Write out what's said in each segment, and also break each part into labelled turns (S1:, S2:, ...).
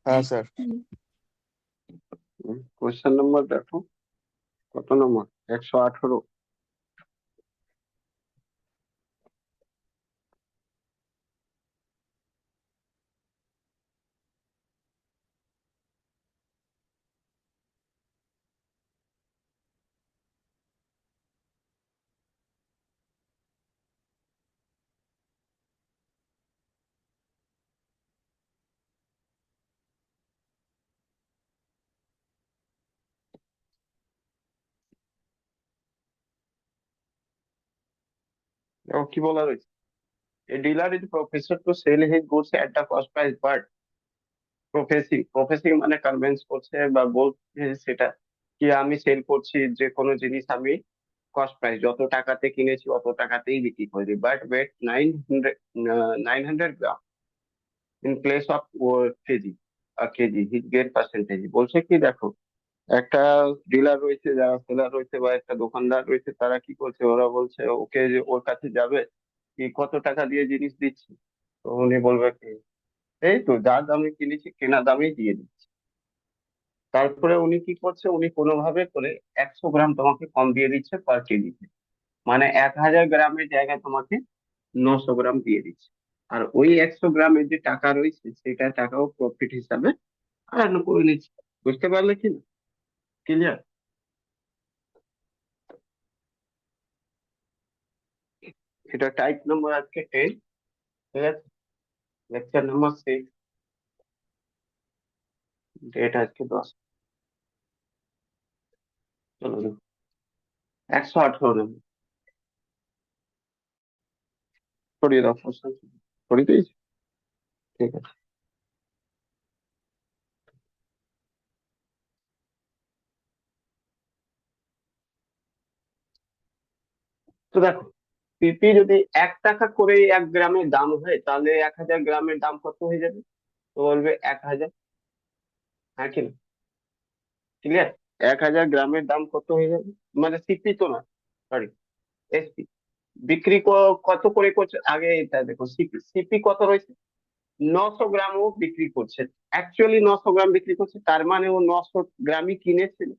S1: হ্যাঁ sir.
S2: Question number দেখো, কত নম্বর? 118। দেখো কি বলা রয়েছে, a dealer is professes to sell his goods at the cost price, but professing মানে কনভিন্স করছে বা বলছে সেটা কি আমি সেল করছি যে কোনো জিনিস আমি কস্ট প্রাইস, যত টাকাতে কিনেছি অত টাকাতেই বিক্রি করে দিই, but weight 900 gram in place of kg, kg his get percentage. বলছে কি দেখো, একটা ডিলার রয়েছে, যারা সেলার রয়েছে বা একটা দোকানদার রয়েছে, তারা কি করছে, ওরা বলছে ওকে যে ওর কাছে যাবে কি কত টাকা দিয়ে জিনিস দিচ্ছি, তো উনি বলবে কি এই তো যা দামে কিনেছি কেনা দামেই দিয়ে দিচ্ছি। তারপরে উনি কি করছে, উনি কোনোভাবে করে 100 গ্রাম তোমাকে কম দিয়ে দিচ্ছে পার কেজিতে, মানে 1000 গ্রামের জায়গায় তোমাকে 900 গ্রাম দিয়ে দিচ্ছে। আর ওই 100 গ্রামের যে টাকা রয়েছে সেটা টাকাও প্রফিট হিসাবে আর্ন করে নিচ্ছে। বুঝতে পারলে কি না? ক্লিয়ার? এটা টাইপ নম্বর আজকে 10। ঠিক আছে, লেকচার নাম্বার 6, ডেট আজকে 10। চলো দেখো, 118 নম্বর। সরিয়ে দাও, প্রশ্ন সরিয়ে দিয়েছি। ঠিক আছে, তো দেখো, পিপি যদি 1 টাকা করে 1 গ্রামের দাম হয়, তাহলে 1000 গ্রামের দাম কত হয়ে যাবে? তো বলবে 1000। হ্যাঁ কি না? ক্লিয়ার? 1000 গ্রামের দাম কত হয়ে যাবে, মানে সিপি তো না, সরি, এসপি। বিক্রি কত করে করছে আগে এটা দেখো, সিপি সিপি কত রয়েছে, 900 গ্রামও বিক্রি করছে। অ্যাকচুয়ালি 900 গ্রাম বিক্রি করছে, তার মানে ও 900 গ্রামই কিনেছিল।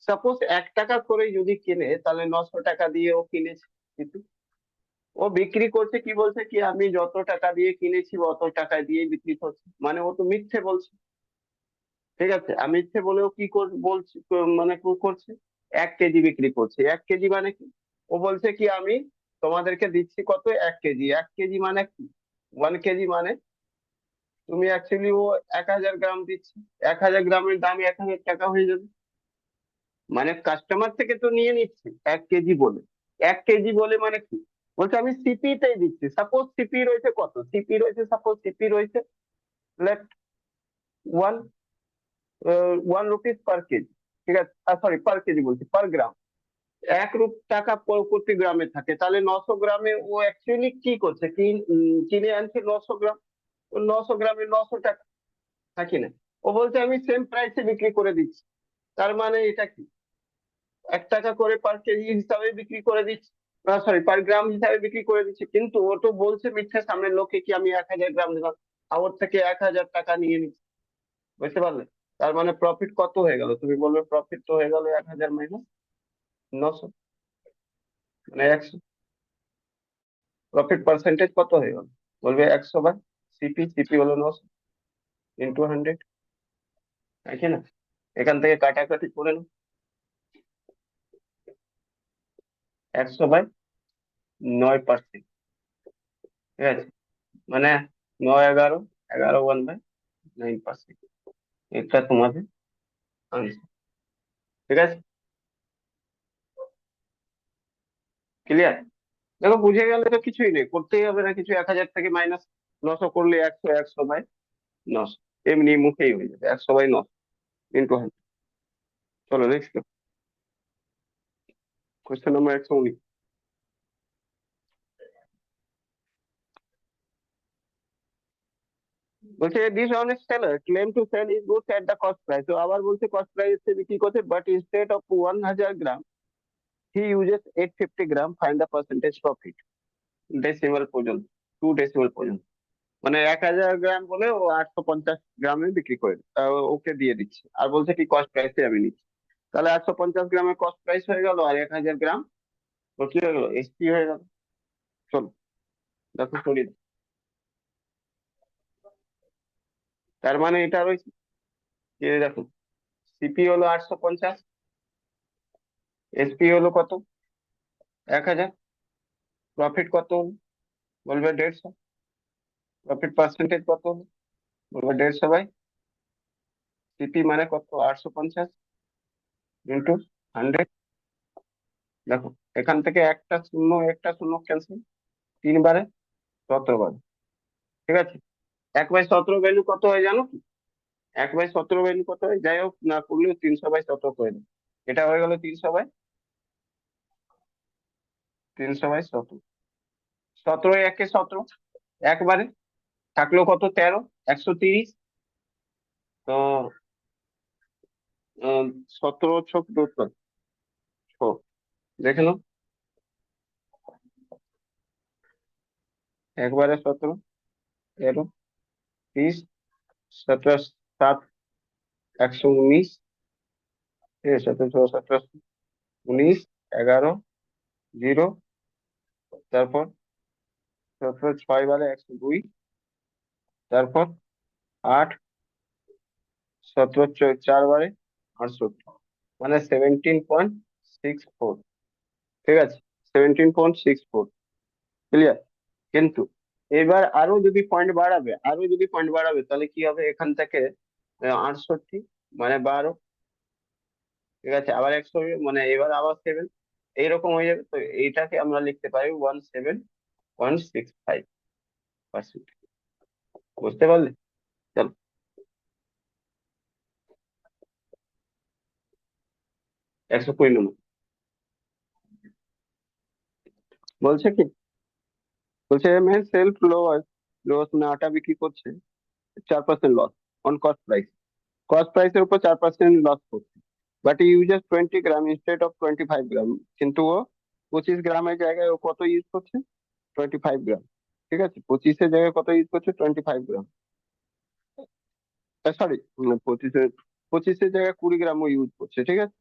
S2: সাপোজ 1 টাকা করে যদি কিনে, তাহলে 900 টাকা দিয়ে ও কিনেছে। কিন্তু ও বিক্রি করছে কি, বলছে কি আমি যত টাকা দিয়ে কিনেছি অত টাকা দিয়ে বিক্রি করছে, মানে ও তো মিথ্যে বলছে। ঠিক আছে, আমি ইচ্ছে বলেও কি বলছি, মানে কি করছে, 1 কেজি বিক্রি করছে। 1 কেজি মানে কি, ও বলছে কি আমি তোমাদেরকে দিচ্ছি কত, 1 কেজি। 1 কেজি মানে কি, 1 কেজি মানে তুমি অ্যাকচুয়ালি ও 1000 গ্রাম দিচ্ছে, 1000 গ্রামের দাম 1000 টাকা হয়ে যাবে। মানে কাস্টমার থেকে তো নিয়ে নিচ্ছে 1 কেজি বলে। 1 কেজি বলে মানে কি, বলছে আমি সিপি তেই দিচ্ছি। সাপোজ সিপি রয়েছে কত, সিপি রয়েছে, সাপোজ সিপি রয়েছে let one, 1 rupees per kg. ঠিক আছে, সরি পার কেজি বলছি, পার গ্রাম 1 টাকা প্রতি গ্রামে থাকে, তাহলে 900 গ্রামে ও অ্যাকচুয়ালি কি করছে, কিনে আনছে 900 গ্রাম। 900 গ্রামে 900 টাকা থাকি না, ও বলছে আমি সেম প্রাইসে বিক্রি করে দিচ্ছি। তার মানে এটা কি, 1 টাকা করে পার কেজি হিসাবে বিক্রি করে দিচ্ছে, সরি পার গ্রাম হিসাবে বিক্রি করে দিচ্ছে, কিন্তু ও তো বলছে মিথ্যে সামনের লোকে কি আমি 1000 গ্রাম দিলাম, আর ওর থেকে 1000 টাকা নিয়ে নিচ্ছে। বুঝতে পারলে? তার মানে প্রফিট কত হয়ে গেল, তুমি বলবে প্রফিট তো হয়ে গেল 1000 মাইনাস 900, মানে 100। প্রফিট পার্সেন্টেজ কত হয়ে গেল, বলবে 100 বাই সিপি, সিপি হলো 900 ইন্টু 100। তাই কি না? এখান থেকে কাটাকাটি করে নাও, 100/9%। ঠিক আছে, মানে 9 11 11 1/9%। এটা তোমাদের আনসার। ঠিক আছে, ক্লিয়ার? দেখো বুঝে গেলে তো কিছুই নেই, করতেই হবে না কিছু, 1000 থেকে মাইনাস 900 করলে 100, 100/900 এমনি মুখেই হয়ে যাবে, 100/900 ইন্টু 100। চলো নেক্সট কোয়েশ্চেন নাম্বার 119। বলছে this honest seller claim to sell his goods at the cost price, তো আবার বলছে কস্ট প্রাইস এ বিক্রি করছে, but instead of 1000 gram he uses 850 gram, find the percentage profit. Decimal পর্যন্ত, 2 ডেসিমাল পর্যন্ত। মানে 1000 গ্রাম বলে ও 850 গ্রামে বিক্রি করে ওকে দিয়ে দিচ্ছে, আর বলছে কি কস্ট প্রাইসে আমি নিচ্ছি। তাহলে 850 গ্রামের কস্ট প্রাইস হয়ে গেল, আর 1000 গ্রাম তো কি হয়ে গেল, এসপি হয়ে গেল। চলো দেখো সরিয়ে দাও। তার মানে এটা রয়েছে যে দেখো, সিপি হলো 850, এসপি হলো কত, 1000, প্রফিট কত হলো, বলবে 150, প্রফিট পার্সেন্টেজ কত হলো, বলবে 150 বাই সিপি মানে কত, 850 ইন্টু 100। দেখো এখান থেকে একটা শূন্য ক্যান্সেল, 3 বারে 17 বারে, ঠিক আছে। 1/17 ভ্যালু কত হয় জানো কি, 1/17 ভ্যালু কত হয়, যাই হোক না করলেও 300/17 করে দেবে। এটা হয়ে গেল 300/17, 17 একে 17, একবারে থাকলো কত, 13, 130। তো 17 ছক দূর কর, ছক দেখে নাও, একবারে 17, 13, 30, 17, 7, 119, ঠিক আছে, 17, 17, 19, 11, 0, তারপর 17, 6 বারে 102, তারপর 8, 17, 4 বারে 68, মানে 17.64, ঠিক আছে, 17.64, ক্লিয়ার। কিন্তু এবার আরো যদি পয়েন্ট বাড়াবে তাহলে কি হবে, এখান থেকে 68 মানে 12, ঠিক আছে, আবার 100, মানে এবার আবার 7, এইরকম হয়ে যাবে। তো এইটাকে আমরা লিখতে পারি 17.65%। বুঝতে পারলে? চলো 120 নম্বর বলছে কি, বলছে মেন সেলফ লোয়ার লস, মানে আটা বিক্রি করছে 4% loss on cost price, cost প্রাইসের উপর 4% লস করছে, but uses 20 gram instead of 25 gram. কিন্তু ও 25 গ্রামের জায়গায় ও কত ইউজ করছে, 25 গ্রাম, ঠিক আছে, 25-এর জায়গায় কত ইউজ করছে, 25 গ্রাম, সরি, পঁচিশের জায়গায় 20 গ্রাম ও ইউজ করছে, ঠিক আছে।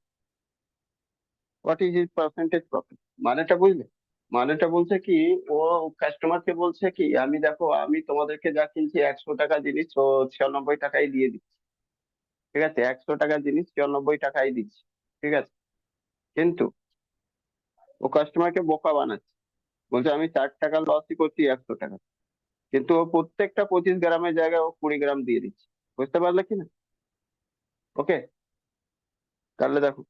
S2: What is his percentage profit, মানেটা বুঝলে, মানেটা বলছে কি, ও কাস্টমারকে বলছে কি, আমি দেখো আমি তোমাদেরকে যা কিনছি 100 টাকা জিনিস ও 96 টাকায় দিয়ে দিচ্ছি, ঠিক আছে, 100 টাকা জিনিস 96 টাকায় দিচ্ছি, ঠিক আছে। কিন্তু ও কাস্টমারকে বোকা বানাচ্ছে, বলছে আমি 4 টাকা লসই করছি 100 টাকা, কিন্তু ও প্রত্যেকটা 25 গ্রামের জায়গায় ও 20 গ্রাম দিয়ে দিচ্ছে। বুঝতে পারলে কি না? ওকে, তাহলে দেখো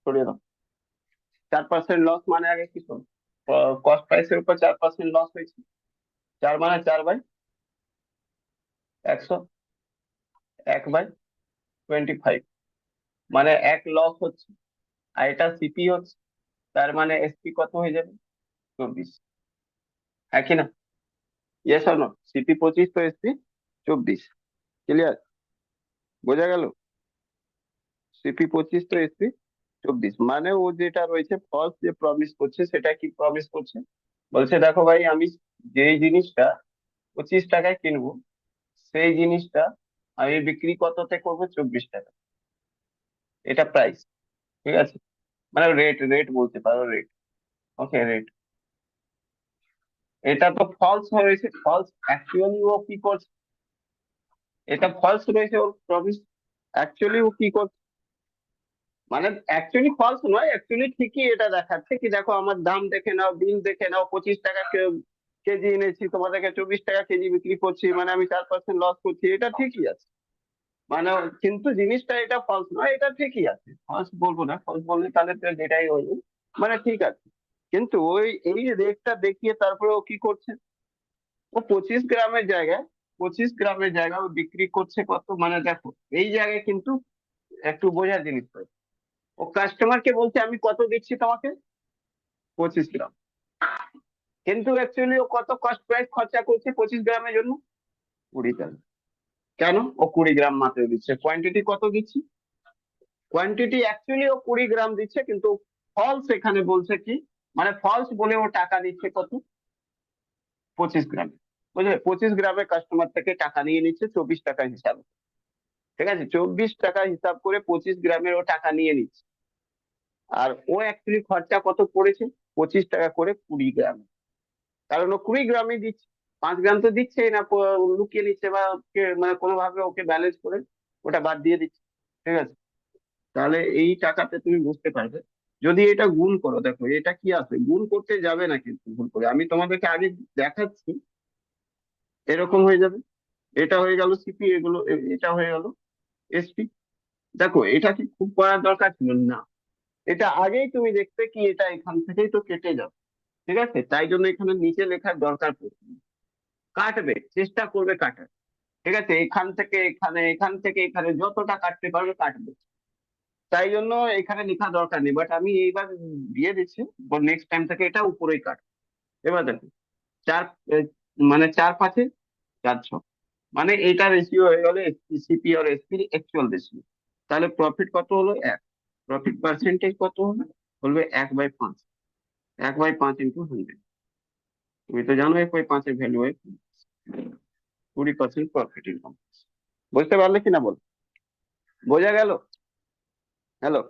S2: সরিয়ে দাও। 4% লস মানে আগে কি শোনো, কস্ট প্রাইসের উপর 4% লস হয়েছে, 4 মানে 4/100, 1/25, মানে 1 লস হচ্ছে, আর এটা সিপি হচ্ছে, তার মানে এসপি কত হয়ে যাবে, 24, হ্যাঁ কি না, ইয়েস অর নো, সিপি 25 তো এসপি 24, ক্লিয়ার, বোঝা গেল, সিপি 25 তো এসপি 24, মানে ও যেটা রয়েছে ফলস যে প্রমিস করছে, সেটা কি প্রমিস করছে, বলছে দেখো ভাই আমি যেই জিনিসটা 25 টাকায় কিনবো, সেই জিনিসটা আমি বিক্রি কততে করবো, 24 টাকা, এটা প্রাইস, ঠিক আছে, মানে রেট রেট বলতে পারো, রেট, ওকে রেট। এটা তো ফলস হয়েছে, ফলস, অ্যাকচুয়ালি ও কি করছে, এটা ফলস রয়েছে ওর প্রমিস, অ্যাকচুয়ালি ও কি করছে, মানে অ্যাকচুয়ালি ফলস নয়, অ্যাকচুয়ালি ঠিকই এটা দেখাচ্ছে কি, দেখো আমার দাম দেখে নাও, বিল দেখে নাও, 25 টাকা কেজি এনেছি, তোমাদেরকে 24 টাকা কেজি বিক্রি করছি, মানে আমি 4% লস করছি, এটা ঠিকই আছে, মানে কিন্তু জিনিসটা এটা ফলস নয়, এটা ঠিকই আছে, ফলস বলবো না, ফলস বললে তাহলে তো যেটাই হইলো, মানে ঠিক আছে। কিন্তু ওই এই রেটটা দেখিয়ে তারপরে ও কি করছে, ও 25 গ্রামের জায়গায় ও বিক্রি করছে কত, মানে দেখো এই জায়গায় কিন্তু একটু বোঝার জিনিস রয়েছে। ও কাস্টমারকে বলছে আমি কত দিচ্ছি তোমাকে, 25 গ্রাম, কিন্তু অ্যাকচুয়ালি ও কত কস্ট প্রাইস খরচা করছে 25 গ্রামের জন্য, 20 টাকা। কেন, ও 20 গ্রাম মাত্র দিচ্ছে, কোয়ান্টিটি কত দিচ্ছি, কোয়ান্টিটি অ্যাকচুয়ালি ও 20 গ্রাম দিচ্ছে, কিন্তু ফলস এখানে বলছে কি, মানে ফলস বলে ও টাকা দিচ্ছে কত, 25 গ্রাম, বুঝলে? 25 গ্রামে কাস্টমার থেকে টাকা নিয়ে নিচ্ছে 24 টাকা হিসাবে। ঠিক আছে, 24 টাকা হিসাব করে 25 গ্রামের ও টাকা নিয়ে নিচ্ছে। আর ও অ্যাকচুয়ালি খরচা কত পড়েছে? 25 টাকা করে 20 গ্রাম। কারণ ও 20 গ্রামই দিচ্ছে, 5 গ্রাম তো দিচ্ছেই না, লুকিয়ে নিচ্ছে বা মানে কোনোভাবে ওকে ব্যালেন্স করে ওটা বাদ দিয়ে দিচ্ছে। ঠিক আছে, তাহলে এই টাকাতে তুমি বুঝতে পারবে। যদি এটা গুণ করো, দেখো এটা কি আছে, গুণ করতে যাবে না কিন্তু ভুল করে, আমি তোমাদেরকে আগে দেখাচ্ছি। এরকম হয়ে যাবে, এটা হয়ে গেল সিপি, এগুলো এটা হয়ে গেল এসপি। দেখো এটা কি খুব করার দরকার ছিল না, এটা আগেই তুমি দেখতে কি এটা এখান থেকেই তো কেটে যাবে। ঠিক আছে, তাই জন্য এখানে নিচে লেখার দরকার পড়ছে না। কাটবে, চেষ্টা করবে কাটার। ঠিক আছে, এখান থেকে এখানে, এখান থেকে এখানে যতটা কাটতে পারবে কাটবে। তাই জন্য এখানে লেখা দরকার নেই, বাট আমি এইবার দিয়ে দিচ্ছি। নেক্সট টাইম থেকে এটা উপরেই কাট। এবার দেখো, চার এ, মানে 4 5 4 6, মানে এইটা রেশিও হয়ে গেল সিপি আর এসপি অ্যাকচুয়াল রেশিও। তাহলে প্রফিট কত হলো? 1। প্রফিট পার্সেন্টেজ কত হলো? বলবে 1/5। 1/5 ইন্টু 100। তুমি তো জানো 1/5 এর ভ্যালু হয় 20% প্রফিট ইনকাম। বুঝতে পারলে কিনা বল? বোঝা গেল? হ্যালো,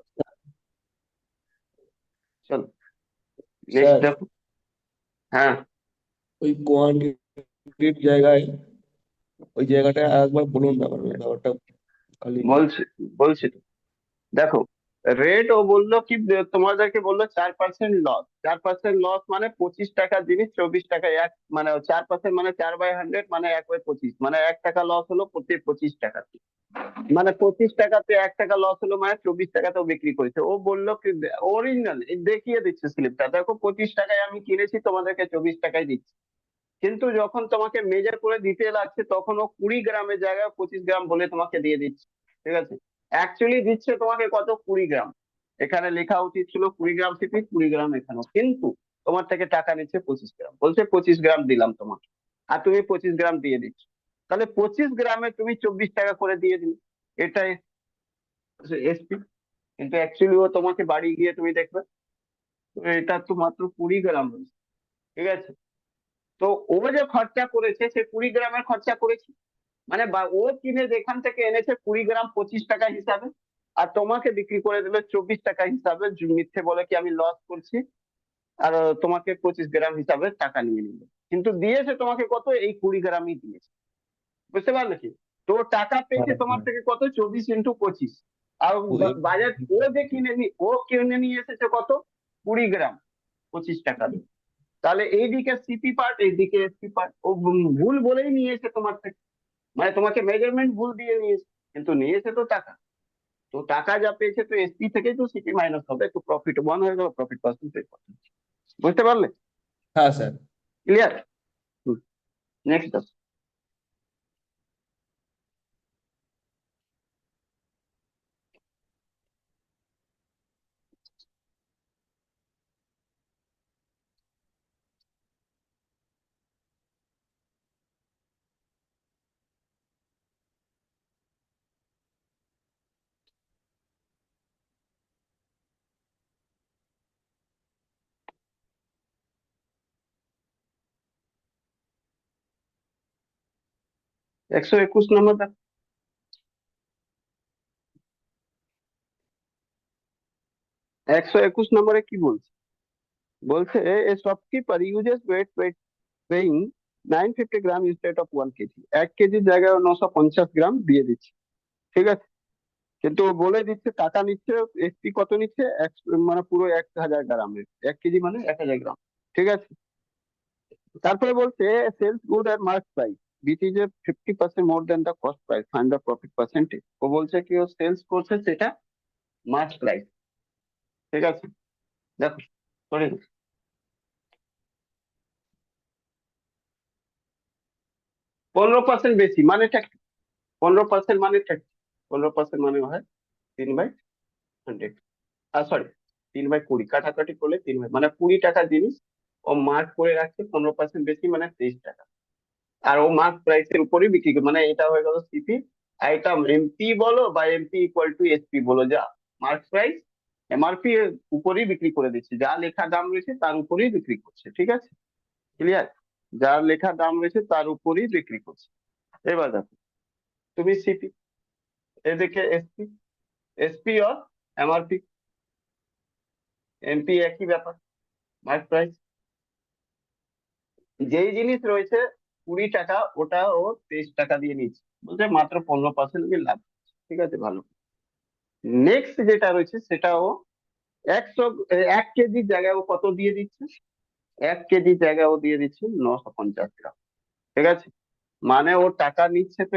S2: চলো নেক্সট
S1: স্যার,
S2: দেখো। হ্যাঁ,
S1: ওই কোয়ান্টিটির জায়গায় ওই জায়গাটা একবার বলুন না, মানে ব্যাপারটা খালি।
S2: বলছি বলছি তো। দেখো, রেট ও বললো কি, তোমাদেরকে বললো 4% লস। 4% লস মানে 25 টাকা জিনিস 24 টাকা, এক মানে 4% মানে 4/100, মানে 1/25, মানে 1 টাকা লস হলো প্রতি 25 টাকাতে। মানে 25 টাকাতে 1 টাকা লস হলো, মানে 24 টাকাতেও বিক্রি করেছে। ও বললো কি, অরিজিনাল দেখিয়ে দিচ্ছে স্লিপটা, দেখো 25 টাকায় আমি কিনেছি, তোমাদেরকে 24 টাকায় দিচ্ছি। কিন্তু যখন তোমাকে মেজার করে দিতে লাগছে তখন ও 20 গ্রামের জায়গায় 25 গ্রাম বলে তোমাকে দিয়ে দিচ্ছে। ঠিক আছে, অ্যাকচুয়ালি দিচ্ছে তোমাকে কত? 20 গ্রাম। এখানে লেখা উচিত ছিল 20 গ্রাম সিপি, 20 গ্রাম এখানেও, কিন্তু তোমার থেকে টাকা নিচ্ছে 25 গ্রাম, বলছে 25 গ্রাম দিলাম তোমাকে, আর তুমি 25 গ্রাম দিয়ে দিচ্ছ। তাহলে 25 গ্রামে তুমি 24 টাকা করে দিয়ে দিলে, এটাই এসপি। কিন্তু অ্যাকচুয়ালি ও তোমাকে বাড়ি গিয়ে তুমি দেখবে এটা তো মাত্র 20 গ্রাম হয়েছে। ঠিক আছে, তো ও যে খরচা করেছে সে 20 গ্রামের খরচা করেছে, মানে ও কিনে যেখান থেকে এনেছে 20 গ্রাম 25 টাকা হিসাবে, আর তোমাকে বিক্রি করে দিল 24 টাকা হিসাবে, মিথ্যে বলে কি আমি লস করছি, আর তোমাকে 25 গ্রাম হিসাবে টাকা নিয়ে নিল। কিন্তু দিয়েছে তোমাকে কত? এই 20 গ্রামই দিয়েছে। বুঝতে পারলে কি? তো ও টাকা পেয়েছে
S1: হ্যাঁ,
S2: তোমার
S1: হ্যাঁ।
S2: থেকে কত? 24 × 25। আর বাজার ও যে ও কিনে নিয়ে এসেছে কত? 20 গ্রাম 25 টাকা দিয়ে। তাহলে এইদিকে সিপি পার্ট, এইদিকে এসপি পার্ট, ও ভুল বলেই নিয়েছে তোমার থেকে, মানে তোমাকে মেজারমেন্ট ভুল দিয়ে নিয়েছে, কিন্তু নিয়েছে তো টাকা। তো টাকা যা পেয়েছে, তো এসপি থেকেই তো সিপি মাইনাস হবে, তো প্রফিট 1 হয়ে গেল, প্রফিট পার্সেন্টেজ। বুঝতে পারলে?
S1: হ্যাঁ স্যার।
S2: ক্লিয়ার? নেক্সট। = 121 নম্বর দেখ। 121 নম্বরে কি বলছে? বলছে এ shopkeeper uses weighing 950 gram instead of 1 KG. 1 কেজির জায়গায় ও 950 গ্রাম দিয়ে দিচ্ছে। ঠিক আছে, কিন্তু ও বলে দিচ্ছে টাকা নিচ্ছে, এসপি কত নিচ্ছে, মানে পুরো 1000 গ্রামের, 1 কেজি মানে 1000 গ্রাম। ঠিক আছে, তারপরে বলছে সেলস গুড আর mark price which is a 50% more than the cost price, find the profit percentage। ও বলছে কি ও সেলস করছে সেটা মার্ক প্রাইস। ঠিক আছে, দেখো, সরি, 15% বেশি মানেটা কি? 15% মানেটা কি? 15% মানে হয় 3/100। সরি, 3/20, কাটাকাটি করলে 3 মানে 20 টাকা জিনিস ও মার্ক করে রাখছে, 15% বেশি মানে 23 টাকা। আর ও মার্ক প্রাইসের উপরেই বিক্রি করে, মানে এটা হয়ে গেল সিপি। আর এটা এমপি বলো বা এমপি ইকুয়াল টু এসপি বলো, যা মার্ক প্রাইস এমআরপি এর উপরেই বিক্রি করে দিচ্ছে, যা লেখা দাম রয়েছে তার উপরেই বিক্রি করছে। ঠিক আছে, ক্লিয়ার? যার লেখা দাম রয়েছে তার উপরই বিক্রি করছে। এবার দেখো, তুমি সিপি, এদিকে এসপি, এসপি আর এমআরপি, এমপি একই ব্যাপার, মার্ক প্রাইস। যেই জিনিস রয়েছে 20 টাকা, ওটা ও 23 টাকা দিয়ে নিচ্ছে, বলছে মাত্র 15% আমি লাভ করছি। ঠিক আছে, ভালো। নেক্সট যেটা রয়েছে সেটা ও 100, 1 কেজির জায়গায় ও কত দিয়ে দিচ্ছে? 1 কেজির জায়গায় ও দিয়ে দিচ্ছে 950 গ্রাম। ঠিক আছে, মানে ও টাকা নিচ্ছে তো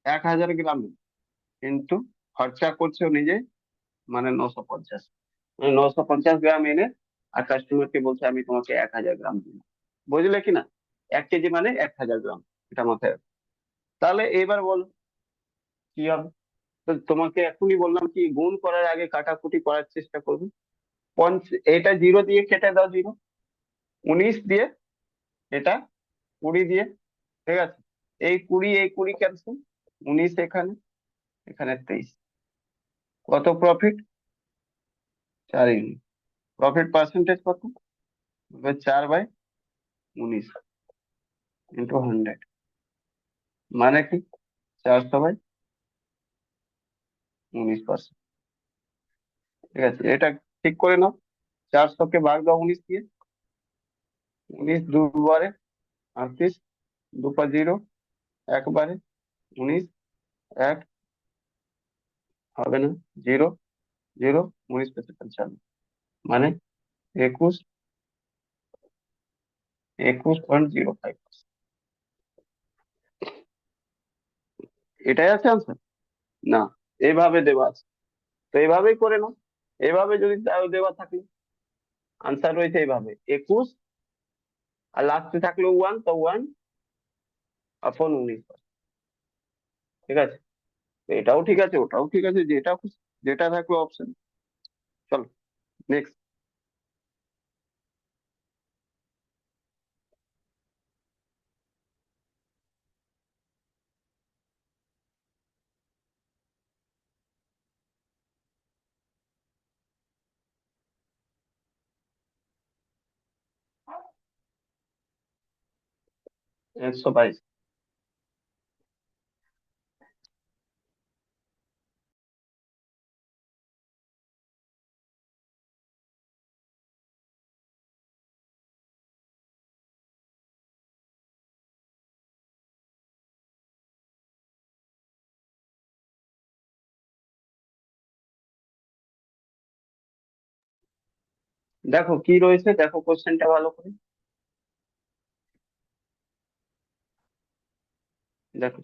S2: 1000 গ্রাম, কিন্তু খরচা করছে ও নিজে, মানে 950, মানে 950 গ্রাম এনে আর কাস্টমারকে বলছে আমি তোমাকে 1000 গ্রাম দিলাম। বুঝলে কিনা? 1 কেজি মানে 1000 গ্রাম, এটা মাথায় রাখো। তাহলে এবার বলো কি হবে? তো তোমাকে এখনই বললাম কি, গুণ করার আগে কাটাকুটি করার চেষ্টা করবে। এটা 0 দিয়ে কেটে দাও, 0, 19 দিয়ে, এটা 20 দিয়ে। ঠিক আছে, এই 20, এই 20 ক্যান্সেল, 19 এখানে, এখানে 23, কত প্রফিট? 4 ইউনিট। প্রফিট পার্সেন্টেজ কত? 4/19 ইন্টু 100, মানে কি? 400/19%। ঠিক আছে, এটা ঠিক করে নাও। 400 কে ভাগ দাও 19 দিয়ে, 19 দুবারে 38, 2 পা 0, একবারে 19, এক, হবে না, 0, 0, 19/55, মানে 21, 21.05। এটাই আছে আনসার? না, এইভাবে দেওয়া আছে, তো এইভাবেই করে নাও। এভাবে যদি দেওয়া থাকে, আনসার রয়েছে এইভাবে 21, আর লাস্টে থাকলো 1, তো 1/19। ঠিক আছে, তো এটাও ঠিক আছে, ওটাও ঠিক আছে, যেটা খুশি, যেটা থাকলো অপশন। চলো নেক্সট। 122। দেখো কি রয়েছে, দেখো কোশ্চেনটা ভালো করে দেখো।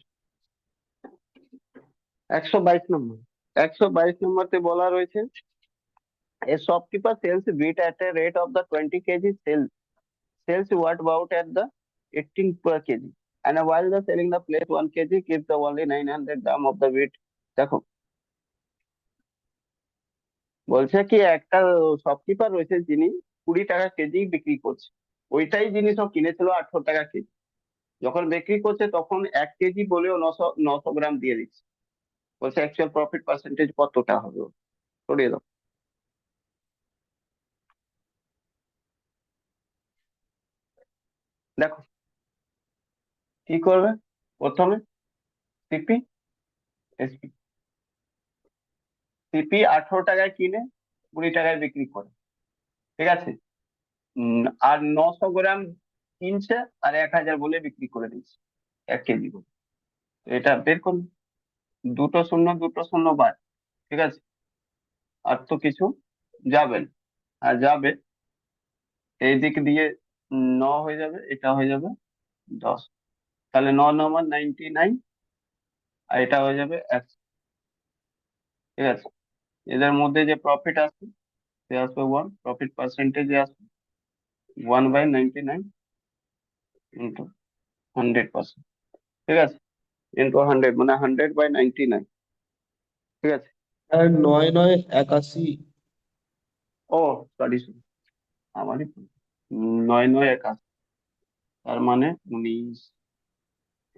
S2: 122 নম্বর, 122 নম্বরতে বলা রয়েছে, a shopkeeper sells wheat at a rate of the 20 kg sells what about at the 18 per kg, and while the selling the plate 1 kg gives the only 900 gram of the wheat। দেখো, বলছে কি একটা shopkeeper রয়েছে যিনি 20 টাকা KG বিক্রি করছে, ওইটাই জিনিস ও কিনেছিল 18 টাকা কেজি। যখন বিক্রি করছে তখন 1 কেজি বলেও 900 গ্রাম দিয়ে দিচ্ছে, বলছে অ্যাকচুয়াল প্রফিট পার্সেন্টেজ কতটা হবে ওর? সরিয়ে দাও। দেখো কি করবে, প্রথমে সিপি, এসপি। সিপি 18 টাকায় কিনে 20 টাকায় বিক্রি করে। ঠিক আছে, আর 900 গ্রাম কিনছে আর 1000 বলে বিক্রি করে দিচ্ছে, 1 কেজি করে। তো এটা বের করুন, দুটো শূন্য দুটো শূন্য বাদ। ঠিক আছে, আর তো কিছু যাবে না। আর যাবে এই দিক দিয়ে, হয়ে যাবে, এটা হয়ে যাবে 10, তাহলে 9×9 = 99, আর এটা হয়ে যাবে 100। ঠিক আছে, এদের মধ্যে যে প্রফিট আসবে সে আসবে 1, প্রফিট পার্সেন্টেজে আসবে 1/99 ইন্টু 100%। ঠিক আছে, ইন্টু 100, মানে 100/99। ঠিক আছে।
S1: আর 9×9 = 81।
S2: ও সরি সরি, আমারই ভুল। 9×9 = 81, তার মানে 19,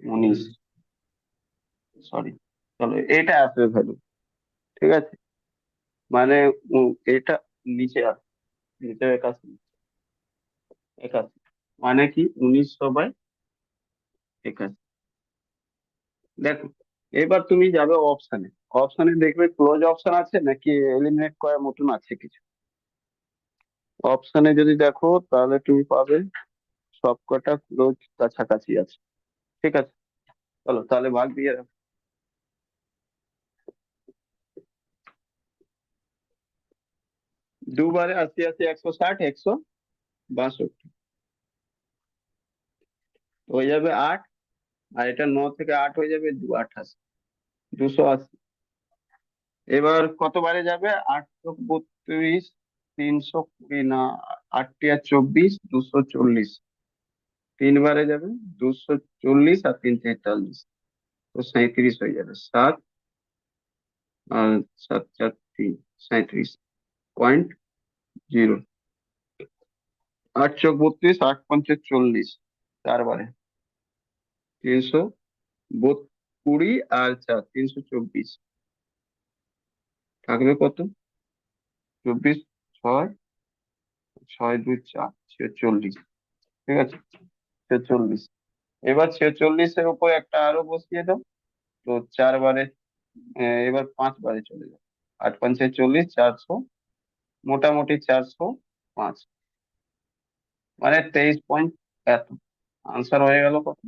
S2: 19, সরি। চলো এটা আসবে ভ্যালু। ঠিক আছে, মানে এটা নিচে আসবে, নিচে 81, 81, মানে কি 1900/81। দেখো, এবার তুমি যাবে অপশানে। অপশানে দেখবে ক্লোজ অপশন আছে নাকি এলিমিনেট করার মতন আছে কিছু। অপশানে যদি দেখো তাহলে তুমি পাবে সবকটা ক্লোজ কাছাকাছি আছে। ঠিক আছে, চলো তাহলে ভাগ দিয়ে দাও। দুবারে 80 80, 160, 162 হয়ে যাবে 8। আর এটা 9 থেকে 8 হয়ে যাবে 28, 280। এবার কতবারে যাবে? 832, 320 না, 8 আর 24, 240। 3 বারে যাবে, 240 আর 3 43, তো 37 হয়ে যাবে। 7 আর 7 4 3, 37.0। 8 চৌক 32, 8 পঞ্চে 40, 4 বারে 320 আর 4, 324। থাকবে কত? 24, 6, 6 2 4, 46। ঠিক আছে, 46। এবার 46-এর উপর একটা আরো বসিয়ে দাও। তো 4 বারে, এবার 5 বারে চলে যাও। 8 5 40, 400, মোটামুটি 405। মানে 23 এত। আনসার হয়ে গেল কত?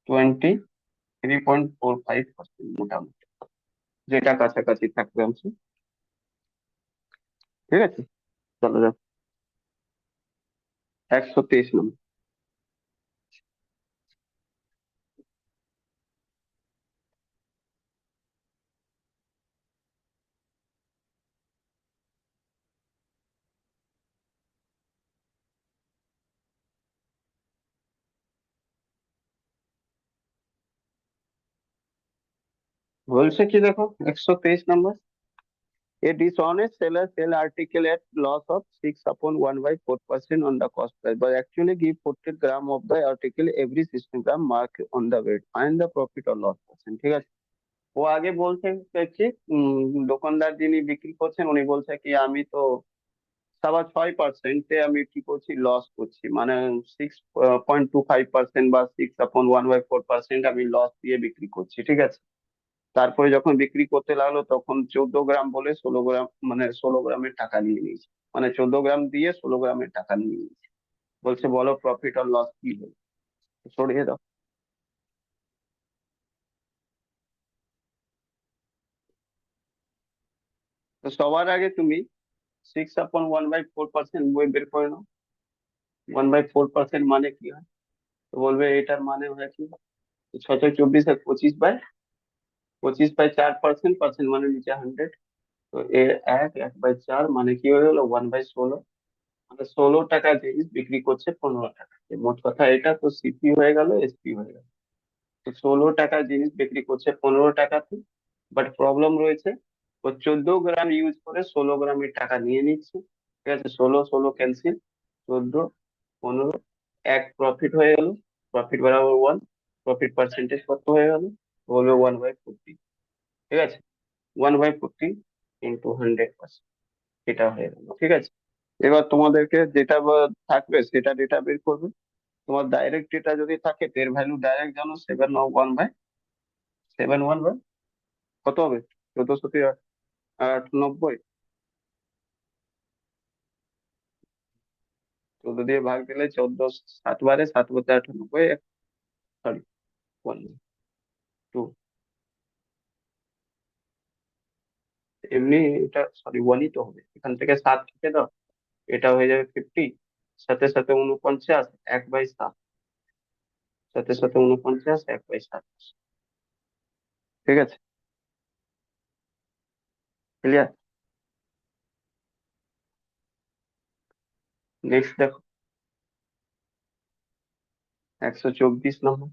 S2: 23.45% মোটামুটি, যেটা কাছাকাছি থাকবে আনসার। ঠিক আছে, চলো যাও। 123 নম্বর। বলছে কি দেখো, 123 নম্বর। A dishonest seller sell article at loss of 6/1/4% on the cost price, but actually give 40 gram of the article every 16 gram mark on the weight. Find the profit or loss percent. ঠিক আছে, ও আগে বলছে কি, দোকানদার যিনি বিক্রি করছেন উনি বলছে কি আমি তো 6.5%-এ আমি কি করছি, লস করছি। মানে 6.25% বা 6/1/4% আমি লস দিয়ে বিক্রি করছি। ঠিক আছে, তারপরে যখন বিক্রি করতে লাগলো তখন 14 গ্রাম বলে 16 গ্রাম, মানে 16 গ্রামের টাকা নিয়ে নিয়েছে। মানে 14 গ্রাম দিয়ে 16 গ্রামের টাকা নিয়ে নিয়েছে। বলছে বলো প্রফিট আর লস কি হলো। সরিয়ে দাও। তো সবার আগে তুমি 6/1/4% বই বের করে নাও। 1/4% মানে কি হয়? তো বলবে এটার মানে হয় কি, 6 4 24 আর 25/4%, পার্সেন্ট মানে নিচে 100। তো এর 1/4 মানে কি হয়ে গেলো, 1/16। মানে 16 টাকা জিনিস বিক্রি করছে 15 টাকা। মোট কথা এটা তো সিপি হয়ে গেল, এসপি হয়ে গেল। তো 16 টাকা জিনিস বিক্রি করছে 15 টাকাতে। বাট প্রবলেম রয়েছে, ও 14 গ্রাম ইউজ করে 16 গ্রামের টাকা নিয়ে নিচ্ছে। ঠিক আছে, 16 16 ক্যান্সেল, 14 15, এক প্রফিট হয়ে গেল। প্রফিট বরাবর 1। প্রফিট পার্সেন্টেজ কত হয়ে গেল? বলবে 1/40। ঠিক আছে, 1/40 ইন্টু 100%, এটা হয়ে গেল। ঠিক আছে, এবার তোমাদেরকে যেটা থাকবে সেটা ডেটা বের করবে। তোমার ডাইরেক্ট ডেটা যদি থাকে, এর ভ্যালু ডাইরেক্ট জানো, 7 1/7 1 বাই কত হবে? 1498। 14 দিয়ে ভাগ দিলে 14, 7 বারে 7 × 4 = 98। সরি, 1 2, এমনি এটা সরি 1ই তো হবে, এখান থেকে 7 কেটে দাও, এটা হয়ে যাবে 50। সাথে সাথে 49, 1/7। সাথে সাথে 49, 1/7। ঠিক আছে, ক্লিয়ার? নেক্সট দেখো, 124 নম্বর।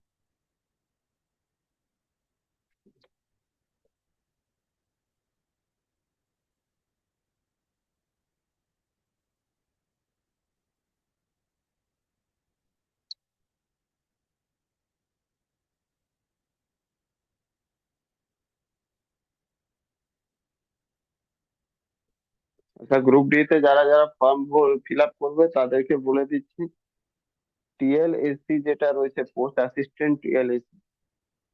S2: আচ্ছা, গ্রুপ ডি তে যারা যারা ফর্ম ফিল আপ করবে তাদেরকে বলে দিচ্ছি, টিএলএসি যেটা রয়েছে, পোস্ট অ্যাসিস্ট্যান্ট টিএলএসি,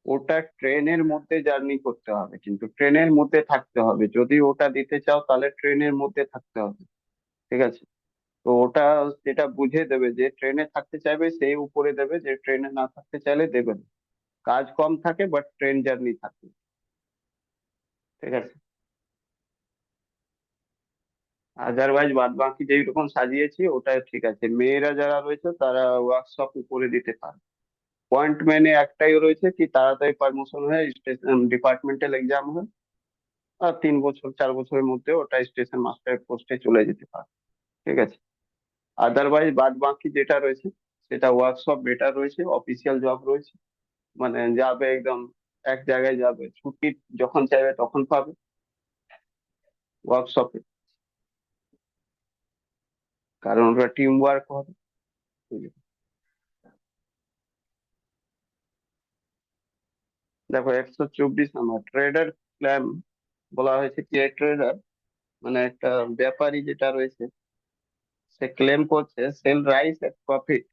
S2: ওটা ট্রেনের মধ্যে জার্নি করতে হবে, কিন্তু ট্রেনের মধ্যে থাকতে হবে। যদি ওটা দিতে চাও তাহলে ট্রেনের মধ্যে থাকতে হবে, ঠিক আছে? তো ওটা যেটা বুঝে দেবে, যে ট্রেনে থাকতে চাইবে সেই উপরে দেবে, যে ট্রেনে না থাকতে চাইলে দেবে না। কাজ কম থাকে বাট ট্রেন জার্নি থাকে, ঠিক আছে? আদারওয়াইজ বাদ বাকি যেই রকম সাজিয়েছি ওটা ঠিক আছে। মেয়েরা যারা রয়েছে তারা ওয়ার্কশপ উপরে দিতে পারে। পয়েন্ট মেনে একটাই রয়েছে কি, তাড়াতাড়ি পারমোশন হয়ে স্টেশন ডিপার্টমেন্টাল এক্সাম হয়, আর 3 বছর 4 বছরের মধ্যে ওটা স্টেশন মাস্টার পোস্টে চলে যেতে পারে, ঠিক আছে? আদারওয়াইজ বাদ বাকি যেটা রয়েছে সেটা ওয়ার্কশপ বেটার রয়েছে, অফিসিয়াল জব রয়েছে। মানে যাবে একদম, এক জায়গায় যাবে, ছুটি যখন চাইবে তখন পাবে ওয়ার্কশপে, কারণ ওটা টিম ওয়ার্ক হবে। বুঝলে? দেখো 124 নম্বর ট্রেডার ক্লেম, বলা হয়েছে কি ট্রেডার মানে একটা ব্যাপারী যেটা রয়েছে, সে ক্লেম করছে sell rice at profit,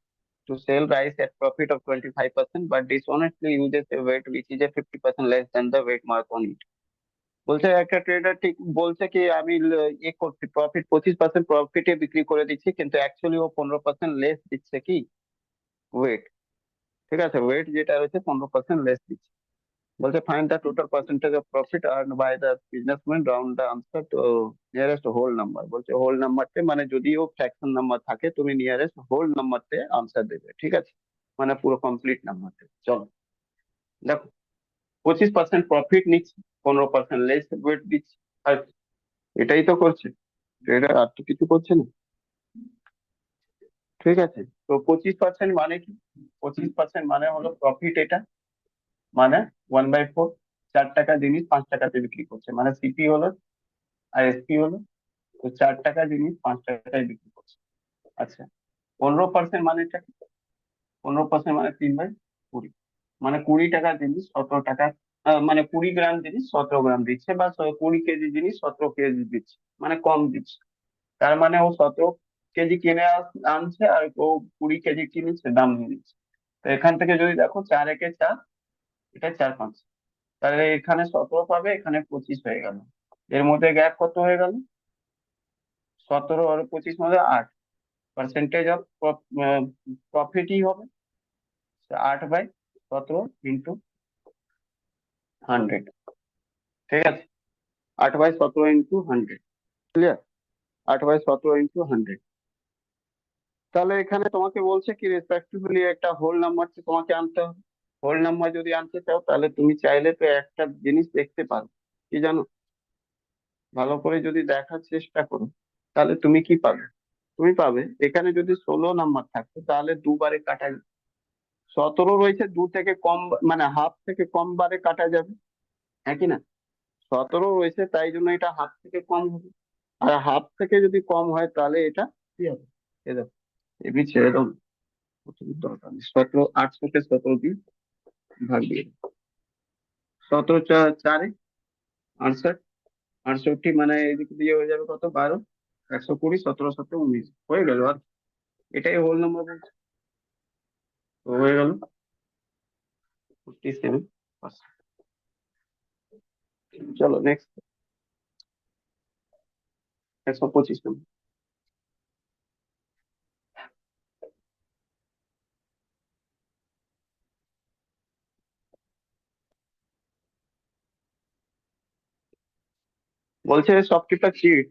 S2: to sell rice at profit of 25%, but dishonestly uses a weight which is a 50% less than the weight mark on it. বলছে একটা ট্রেডার ঠিক বলছে কি আমি এ করছি, প্রফিট 25% প্রফিটে বিক্রি করে দিচ্ছি, কিন্তু অ্যাকচুয়ালি ও 15% লেস দিচ্ছে কি ওয়েট, ঠিক আছে? ওয়েট যেটা রয়েছে 15% লেস দিচ্ছে। বলছে find the total percentage of profit earn by the businessman, round the answer to nearest whole number. বলছে হোল নাম্বারতে, মানে যদিও ফ্র্যাকশন নাম্বার থাকে তুমি নিয়ারেস্ট হোল নাম্বারতে আনসার দেবে, ঠিক আছে? মানে পুরো কমপ্লিট নাম্বারতে। চলো দেখো, 25% প্রফিট নিচ্ছে, 15% লেস ওয়েট দিচ্ছে, আর এটাই তো করছে ট্রেডার, আর তো কিছু করছে না, ঠিক আছে? তো 25% মানে কি? 25% মানে হলো প্রফিট, এটা মানে 1/4। 4 টাকা জিনিস 5 টাকাতে বিক্রি করছে, মানে সিপি হলো আর এসপি হলো, তো 4 টাকা জিনিস 5 টাকায় বিক্রি করছে। আচ্ছা, 15% মানেটা কি? 15% মানে 3/20, মানে 20 টাকা জিনিস 17 টাকা, মানে 20 গ্রাম জিনিস 17 গ্রাম দিচ্ছে, বা 20 কেজি জিনিস 17 কেজি দিচ্ছে, মানে কম দিচ্ছে। তার মানে ও 17 কেজি কিনে আনছে, আর ও 20 কেজি কিনেছে, দাম নিয়ে নিচ্ছে। তো এখান থেকে যদি দেখো 4 একে 4, এটা 4 5, তাহলে এখানে 17 পাবে, এখানে 25 হয়ে গেল। এর মধ্যে গ্যাপ কত হয়ে গেল? 17 আর 25 মধ্যে 8, পার্সেন্টেজ অফ প্রফিটই হবে 8/17 ইন্টু 100, ঠিক আছে? 8/17 ইন্টু 100, ক্লিয়ার? 8/17 ইন্টু 100। তাহলে এখানে তোমাকে বলছে কি রেসপেক্টিভলি একটা হোল নাম্বার তোমাকে আনতে হবে। হোল নাম্বার যদি আনতে চাও তাহলে তুমি চাইলে তো একটা জিনিস দেখতে পারো, কি জানো? ভালো করে যদি দেখার চেষ্টা করো তাহলে তুমি কি পাবে? তুমি পাবে এখানে যদি 16 নাম্বার থাকতো তাহলে দুবারে কাটা, 17 রয়েছে, দু থেকে কম মানে হাফ থেকে কম বারে কাটা যাবে, হ্যাঁ কি না? 17 রয়েছে তাই জন্য এটা হাফ থেকে কম হবে, আর হাফ থেকে যদি কম হয় তাহলে এটা কি হবে? এ দেখো, এবি ছেড়ে দাও, প্রচুর দরকার নেই। 17, 8 থেকে 17 দিয়ে ভাগ দিয়ে দাও। 17 4 68, 68 মানে এদিক দিয়ে হয়ে যাবে কত, 12, 120, 17 17 19 হয়ে গেল। আর এটাই হোল নাম্বার বলছে, তো হয়ে গেল 57%। চলো নেক্সট, 125 নম্বর। বলছে shopkeeper cheat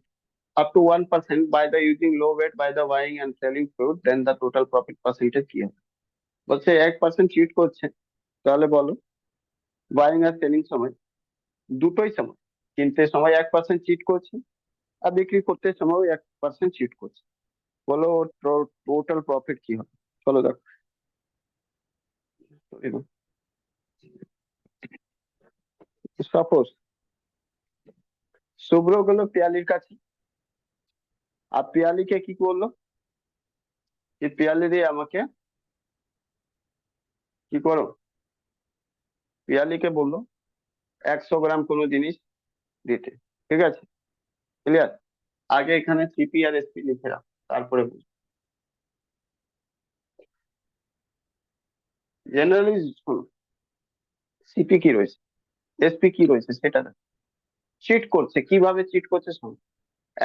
S2: up to 1% by the using low weight by the buying and selling fruit, then the total profit percentage কি হবে? বলছে 1% চিট করছে, তাহলে বলো বাইং আর সেলিং সময়, দুটোই সময়, কিনতে সময় 1% চিট করছে, আর বিক্রি করতে সময় 1% চিট করছে। বলো টোটাল প্রফিট কি হবে? চলো দেখো। সাপোজ শুভ্র গেল পিয়ালির কাছে, আর পিয়ালিকে কি করলো, যে পিয়ালি দিয়ে আমাকে কি করো, পিয়ালিকে বললো 100 গ্রাম কোনো জিনিস দিতে, ঠিক আছে? ক্লিয়ার? আগে এখানে সিপি আর এসপি লিখে রাখ, তারপরে বুঝ। জেনারেলি শোনো, সিপি কি রয়েছে, এসপি কি রয়েছে সেটা দেখো। চিট করছে, কিভাবে চিট করছে শোনো।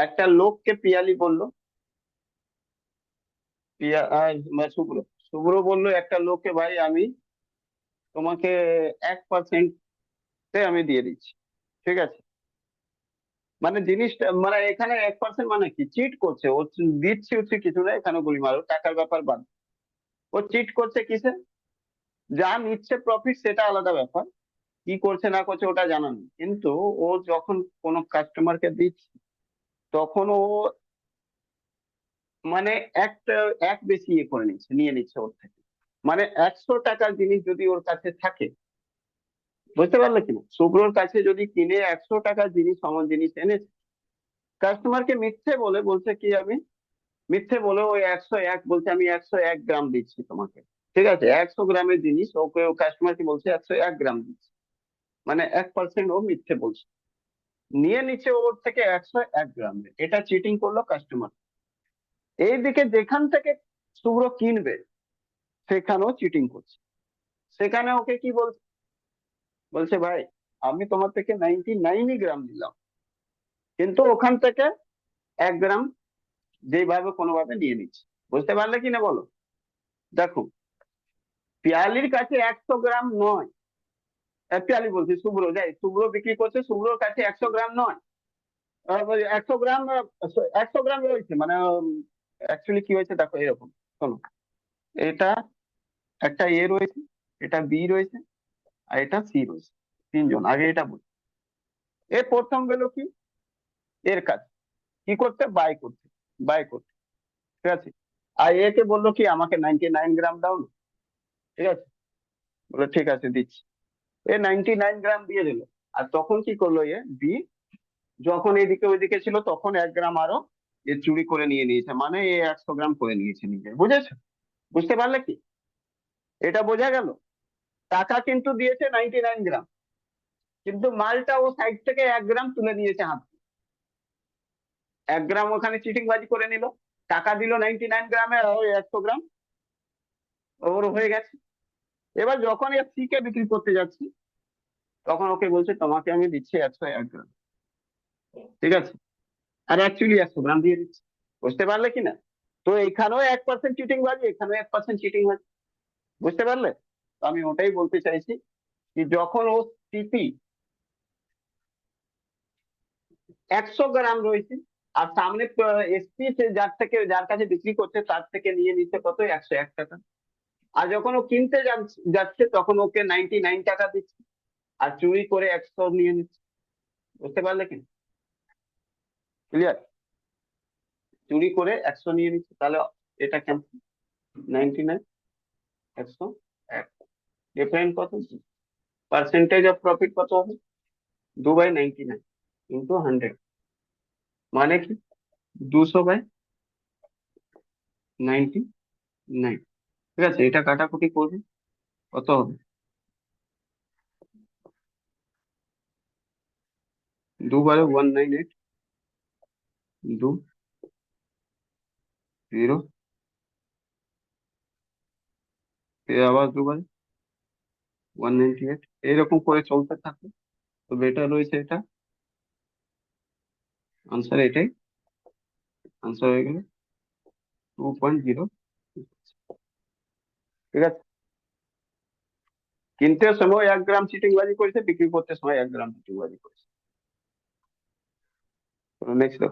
S2: একটা লোককে পিয়ালি বললো, শুভ্র, শুভ্র বললো একটা লোককে, ভাই আমি তোমাকে 1% আমি দিয়ে দিচ্ছি, ঠিক আছে। মানে জিনিসটা মানে এখানে 1% মানে কি, চিট করছে ও। দিচ্ছে হচ্ছে কিছু না, এখানে গুলি মারো, টাকার ব্যাপার বাদ। ও চিট করছে কিসে, যা নিচ্ছে প্রফিট সেটা আলাদা ব্যাপার, কি করছে না করছে ওটা জানা নেই, কিন্তু ও যখন কোনো কাস্টমারকে দিচ্ছে তখন ও মানে একটা এক বেশি ইয়ে করে নিচ্ছে, নিয়ে নিচ্ছে ওর থেকে। মানে 100 টাকার জিনিস যদি ওর কাছে থাকে, বুঝতে পারলে কিনা, শুভ্রর কাছে যদি কিনে 100 টাকার জিনিস, সমান জিনিস এনেছে, কাস্টমারকে মিথ্যে বলে বলছে কি আমি, মিথ্যে বলে ওই 101 বলছে আমি 101 গ্রাম দিচ্ছি তোমাকে, ঠিক আছে, 100 গ্রামের জিনিস ওকে ও কাস্টমারকে বলছে 101 গ্রাম দিচ্ছি, মানে 1% ও মিথ্যে বলছে, নিয়ে নিচ্ছে ওর থেকে 101 গ্রাম, এটা চিটিং করলো কাস্টমার। এইদিকে যেখান থেকে শুভ্র কিনবে সেখানেও চিটিং করছে, সেখানে ওকে কি বলছে, বলছে ভাই আমি তোমার থেকে 99 গ্রাম নিলাম, কিন্তু ওখান থেকে 1 গ্রাম যেভাবে কোনোভাবে নিয়ে নিচ্ছে। বুঝতে পারলে কিনা বলো। দেখো, পিয়ালির কাছে 100 গ্রাম নয়, পিয়ালি বলছি শুভ্র, যাই শুভ্র বিক্রি করছে, শুভ্রর কাছে 100 গ্রাম নয়, 100 গ্রাম, 100 গ্রাম রয়েছে, মানে অ্যাকচুয়ালি কি হয়েছে দেখো এরকম, শোনো, এটা একটা এ রয়েছে, এটা বি রয়েছে, আর এটা সি রয়েছে, তিনজন, আগে এটা বলি। এ প্রথম গেল কি, এর কাছে কি করতে, বাই করতে, বাই করতে, ঠিক আছে। আর একে বললো কি আমাকে 99 গ্রাম দাও না, ঠিক আছে, বলে ঠিক আছে দিচ্ছি। এ 99 গ্রাম দিয়ে দিল। আর তখন কি করলো এ বি, যখন এদিকে ওইদিকে ছিল তখন 1 গ্রাম আরো এ চুরি করে নিয়ে নিয়েছে, মানে এ 100 গ্রাম করে নিয়েছে নিজে, বুঝেছো, বুঝতে পারলে কি, এটা বোঝা গেল। টাকা কিন্তু দিয়েছে 99 গ্রাম, কিন্তু মালটা ও সাইড থেকে 1 গ্রাম তুলে নিয়েছে হাত, 1 গ্রাম ওখানে চিটিং বাজি করে নিল, টাকা দিল 99 গ্রামে, আর ওই 100 গ্রাম ওর হয়ে গেছে। এবার যখন এর সি কে বিক্রি করতে যাচ্ছি, তখন ওকে বলছে তোমাকে আমি দিচ্ছি 101 গ্রাম, ঠিক আছে, আর অ্যাকচুয়ালি 100 গ্রাম দিয়ে দিচ্ছি। বুঝতে পারলে কিনা। তো এখানেও 1% চিটিং বাজি, এখানেও 1% চিটিং বাজি, বুঝতে পারলে। তো আমি ওটাই বলতে চাইছি যে যখন ও সিপি 100 গ্রাম রয়েছে, আর সামনে এসপি যার থেকে, যার কাছে বিক্রি করছে তার থেকে নিয়ে নিচ্ছে কত, 101 টাকা। আর যখন ও কিনতে যাচ্ছে তখন ওকে 99 টাকা দিচ্ছে, আর চুরি করে 100 নিয়ে নিচ্ছে। বুঝতে পারলে কি, ক্লিয়ার, চুরি করে 100 নিয়ে নিচ্ছে, তাহলে এটা কেমন, 99, 101, ডিফারেন্ট কত, পার্সেন্টেজ অফ প্রফিট কত হবে, 2/99 ইন্টু 100, মানে কি 200/99, ঠিক আছে, এটা কাটাকুটি করবে, কত হবে, 2/198, 2 0, আবার 2/198, এইরকম করে চলতে থাকে। তো বেটার রয়েছে এটা, আনসার এটাই, আনসার হয়ে গেল 2.0, ঠিক আছে। কিনতে সময় 1 গ্রাম চিটিংবাজি করেছে, বিক্রি করতে সময় 1 গ্রাম চিটিংবাজি করেছে। নেক্সট।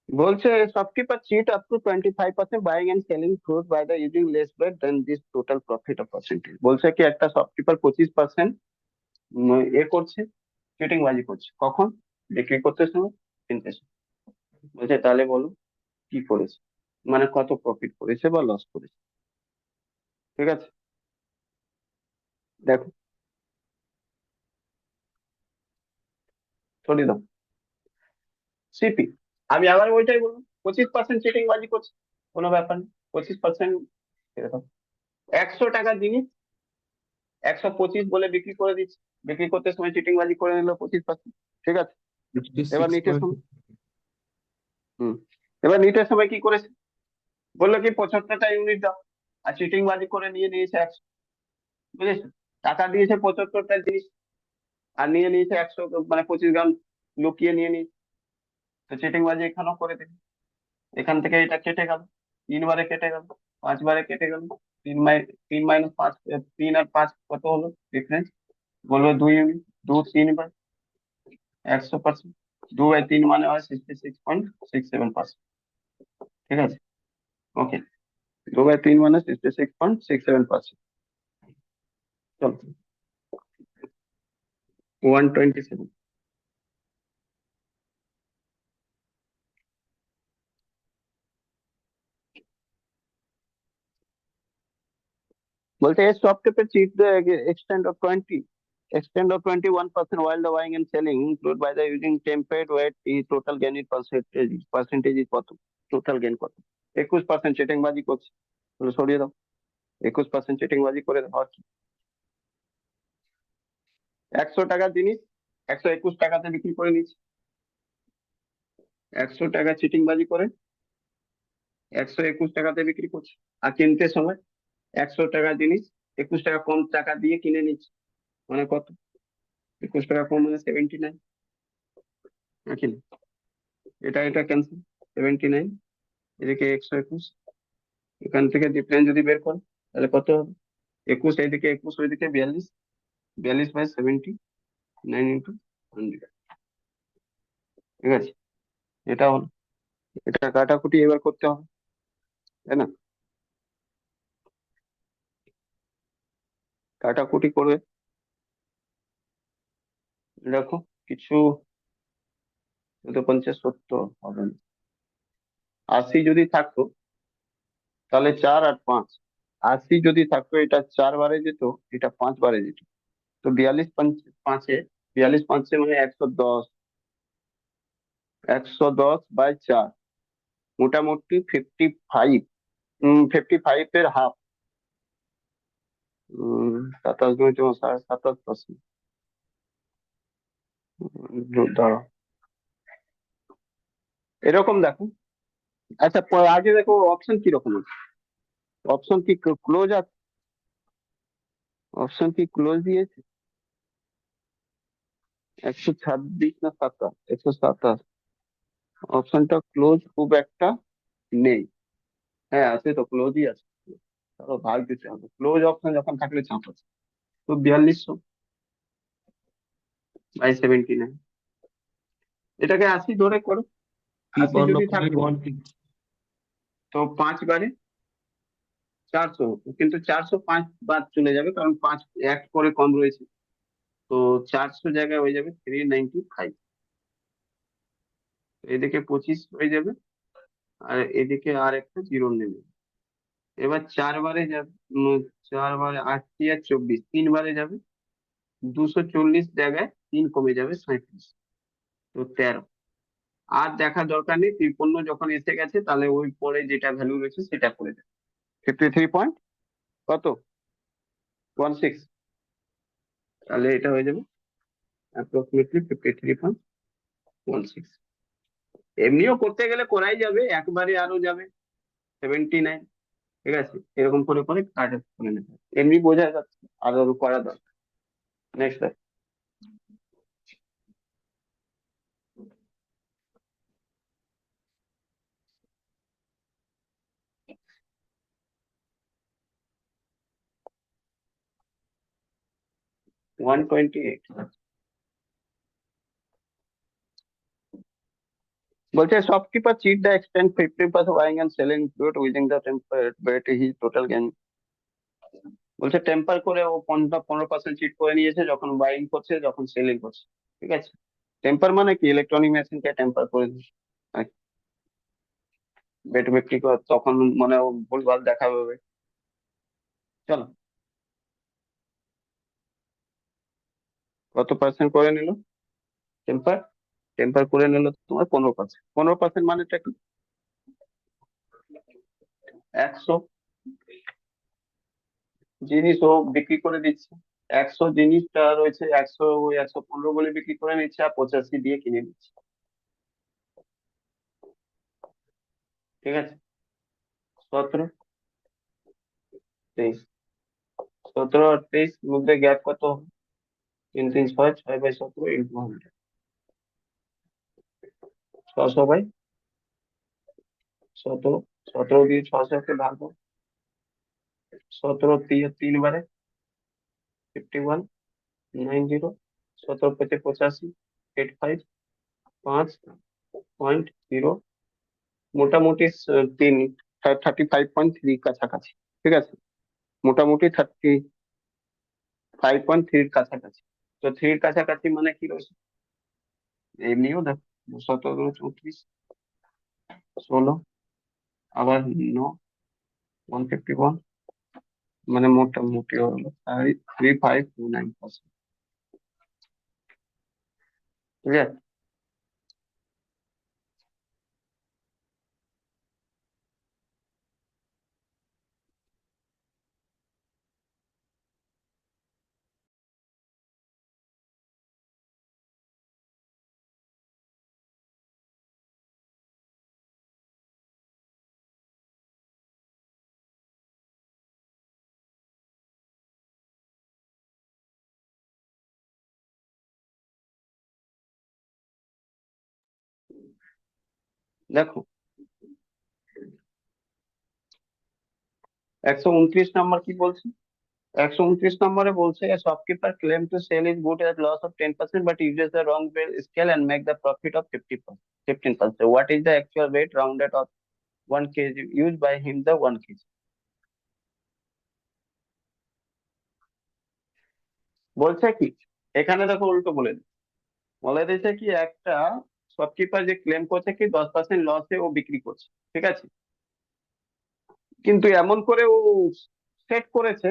S2: বলছে shopkeeper cheat up to 25% buying and selling fruit by the using less weight than this total profit of percentage। বলছে কি একটা শপকিপার 25% এ করছে, চিটিং বাজি করছে, কখন, বিক্রি করতে সময়, কিনতে সময়। বলছে তাহলে বলো কি করেছে, মানে কত প্রফিট করেছে বা লস করেছে। ঠিক আছে, দেখো, সরিয়ে দাও সিপি। আমি আবার ওইটাই বলবো, 25% চিটিং বাজি করছে, কোনো ব্যাপার নেই, 25%। এরকম 100 টাকার জিনিস 125 বলে বিক্রি করে দিচ্ছে, বিক্রি করতে সময় চিটিং বাজি করে নিল 25%। ঠিক আছে,
S1: ফিফটি
S2: এবার
S1: সিক্স
S2: নিটের
S1: পয়েন্ট
S2: সময়, হুম, এবার নিটের সময় কি করেছে, বললো কি 75টা ইউনিট দাও, আর চিটিং বাজি করে নিয়ে নিয়েছে 100। বুঝেছো, টাকা দিয়েছে 75টা জিনিস, আর নিয়ে নিয়েছে 100, মানে 25 গ্রাম লুকিয়ে নিয়ে নিয়েছে। তো চিটিং বাজি এখানেও করে দিল, এখান থেকে এটা কেটে গেল, 3 বারে কেটে গেল, 5 বারে কেটে গেল, 3 - 5, 3 আর 5 কত হলো ডিফারেন্স, বলবে 2 ইউনিট, 2 3 বার 100%, 2/3 মানে হয় 66.67%। ঠিক আছে, ওকে, 2/3 মানে 66.67%। চলো, 127। বলতে এর সফট पे cheat the extent of 21% while the buying and selling include by the using template where the total gain is percentage is কত, টোটাল গেইন কত, 21% চিটিং বাজি করছে, তাহলে সরিয়ে দাও, 21% চিটিং বাজি করে দাও। আর কি, 100 টাকার জিনিস 121 টাকাতে বিক্রি করে নিচ্ছে, 100 টাকা চিটিং বাজি করে 121 টাকাতে বিক্রি করছে, আর কিনতে সময় 100 টাকার জিনিস 21 টাকা কম টাকা দিয়ে কিনে নিচ্ছে, মানে কত, 21 টাকা কম মানে 79, নাকি না? এটা এটা ক্যান্সেল, 79, এদিকে 121, এখান থেকে ডিফারেন্স যদি বের করো তাহলে কত হবে, 21 এইদিকে 21, ওইদিকে 42, 42/79 ইন্টু 100। ঠিক আছে, এটা হলো, এটা কাটাকুটি এবার করতে হবে, তাই না, কাটাকুটি করে দেখো, কিছু 50 70 হবে না, 80 যদি থাকতো তাহলে 4 আর 5, 80 যদি থাকতো এটা 4 বারে যেত, এটা 5 বারে যেত, তো 42 5 5-এ, 42 5-এ মানে 110, 110/4, মোটামুটি 55, 55 এর হাফ, 27 × দাঁড়াও, এরকম দেখো। আচ্ছা, আগে দেখো অপশন কি রকম আছে, অপশন কি ক্লোজ আছে, অপশন কি ক্লোজ দিয়েছে, 126 না 27, 127, অপশনটা ক্লোজ খুব একটা নেই। হ্যাঁ আছে তো, ক্লোজই আছে, ধরো ভাগ দিতে হবে, ক্লোজ অপশন যখন থাকলে চাপ আছে, তো 4200/79, এটাকে 80 ধরে করো,
S1: থ্রি
S2: 80
S1: পাউন্ড
S2: যদি
S1: অফ
S2: থাকতো,
S1: 1
S2: তো 5 বারে 400 হতো, কিন্তু 405 বাদ চলে যাবে, কারণ 5 এক করে কম রয়েছে, তো 400 জায়গায় হয়ে যাবে 395, এদিকে 25 হয়ে যাবে, আর এদিকে আর একটা জিরো নেবে। এবার 4 বারে যাবে, 4 বারে 8 আর 24, 3 বারে যাবে, 240 জায়গায় 3 কমে যাবে 37, তো 13। আর দেখার দরকার নেই, 53 যখন এসে গেছে তাহলে ওই পরে যেটা ভ্যালু রয়েছে সেটা করে দেবে, 53 পয়েন্ট কত, 16, তাহলে এটা হয়ে যাবে অ্যাপ্রক্সিমেটলি 53.16। এমনিও করতে গেলে করাই যাবে, একবারে আরো যাবে 79। ঠিক আছে, এরকম করে করে কাট অফ করে নেবে, এমনি বোঝা যাচ্ছে, আরো করা দরকার। নেক্সট, 128 বলছে shopkeeper cheat the extend 50% buying and selling fluid within the temperate bet he total gain. বলছে টেম্পার করে ও 15% চিট করে নিয়েছে, যখন বাইং করছে যখন সেলিং করছে। ঠিক আছে, টেম্পার মানে কি, ইলেকট্রনিক মেশিনকে টেম্পার করে দিচ্ছে। বেট বিক্রি কর, তখন মানে ও ভুলভাল দেখাবে। চলো, কত পার্সেন্ট করে নিল? টেম্পার, টেম্পার করে নিল তোমার 15%। 15% মানেটা কি? 100 জিনিস ও বিক্রি করে দিচ্ছে। 100 জিনিসটা রয়েছে, 100 ওই 115 বলে বিক্রি করে নিচ্ছে, আর 85 দিয়ে কিনে নিচ্ছে। ঠিক আছে, 17, 23। 17 আর 23 মধ্যে গ্যাপ কত হবে? 3 3 6, 6/17 ইন্টু 100। 600/17। 17 দিয়ে 600 ভাগ দাও। 17 3 বারে 51, 90। 17 5 85, 85, 5.0, মোটামুটি 35.3 কাছাকাছি। ঠিক আছে, মোটামুটি 35.3 কাছাকাছি। তো 3 কাছাকাছি মানে কি রয়েছে? এমনিও দেখো, 17 34, 16, আবার 151, মানে মোটামুটি হলো 3529%। ঠিক আছে। দেখো, 129 নম্বর কি বলছে? 129 নম্বরে বলছে, a shopkeeper claim to sell his good at loss of 10%, but uses the wrong scale and make the profit of 50%, 15%. What is the actual weight rounded of 1 kg used by him, the 1 kg? বলছে কি, এখানে দেখো উল্টো বলে দিয়েছে কি, একটা shopkeeper যে ক্লেম করছে কি 10% লসে ও বিক্রি করছে। ঠিক আছে, কিন্তু এমন করে ও সেট করেছে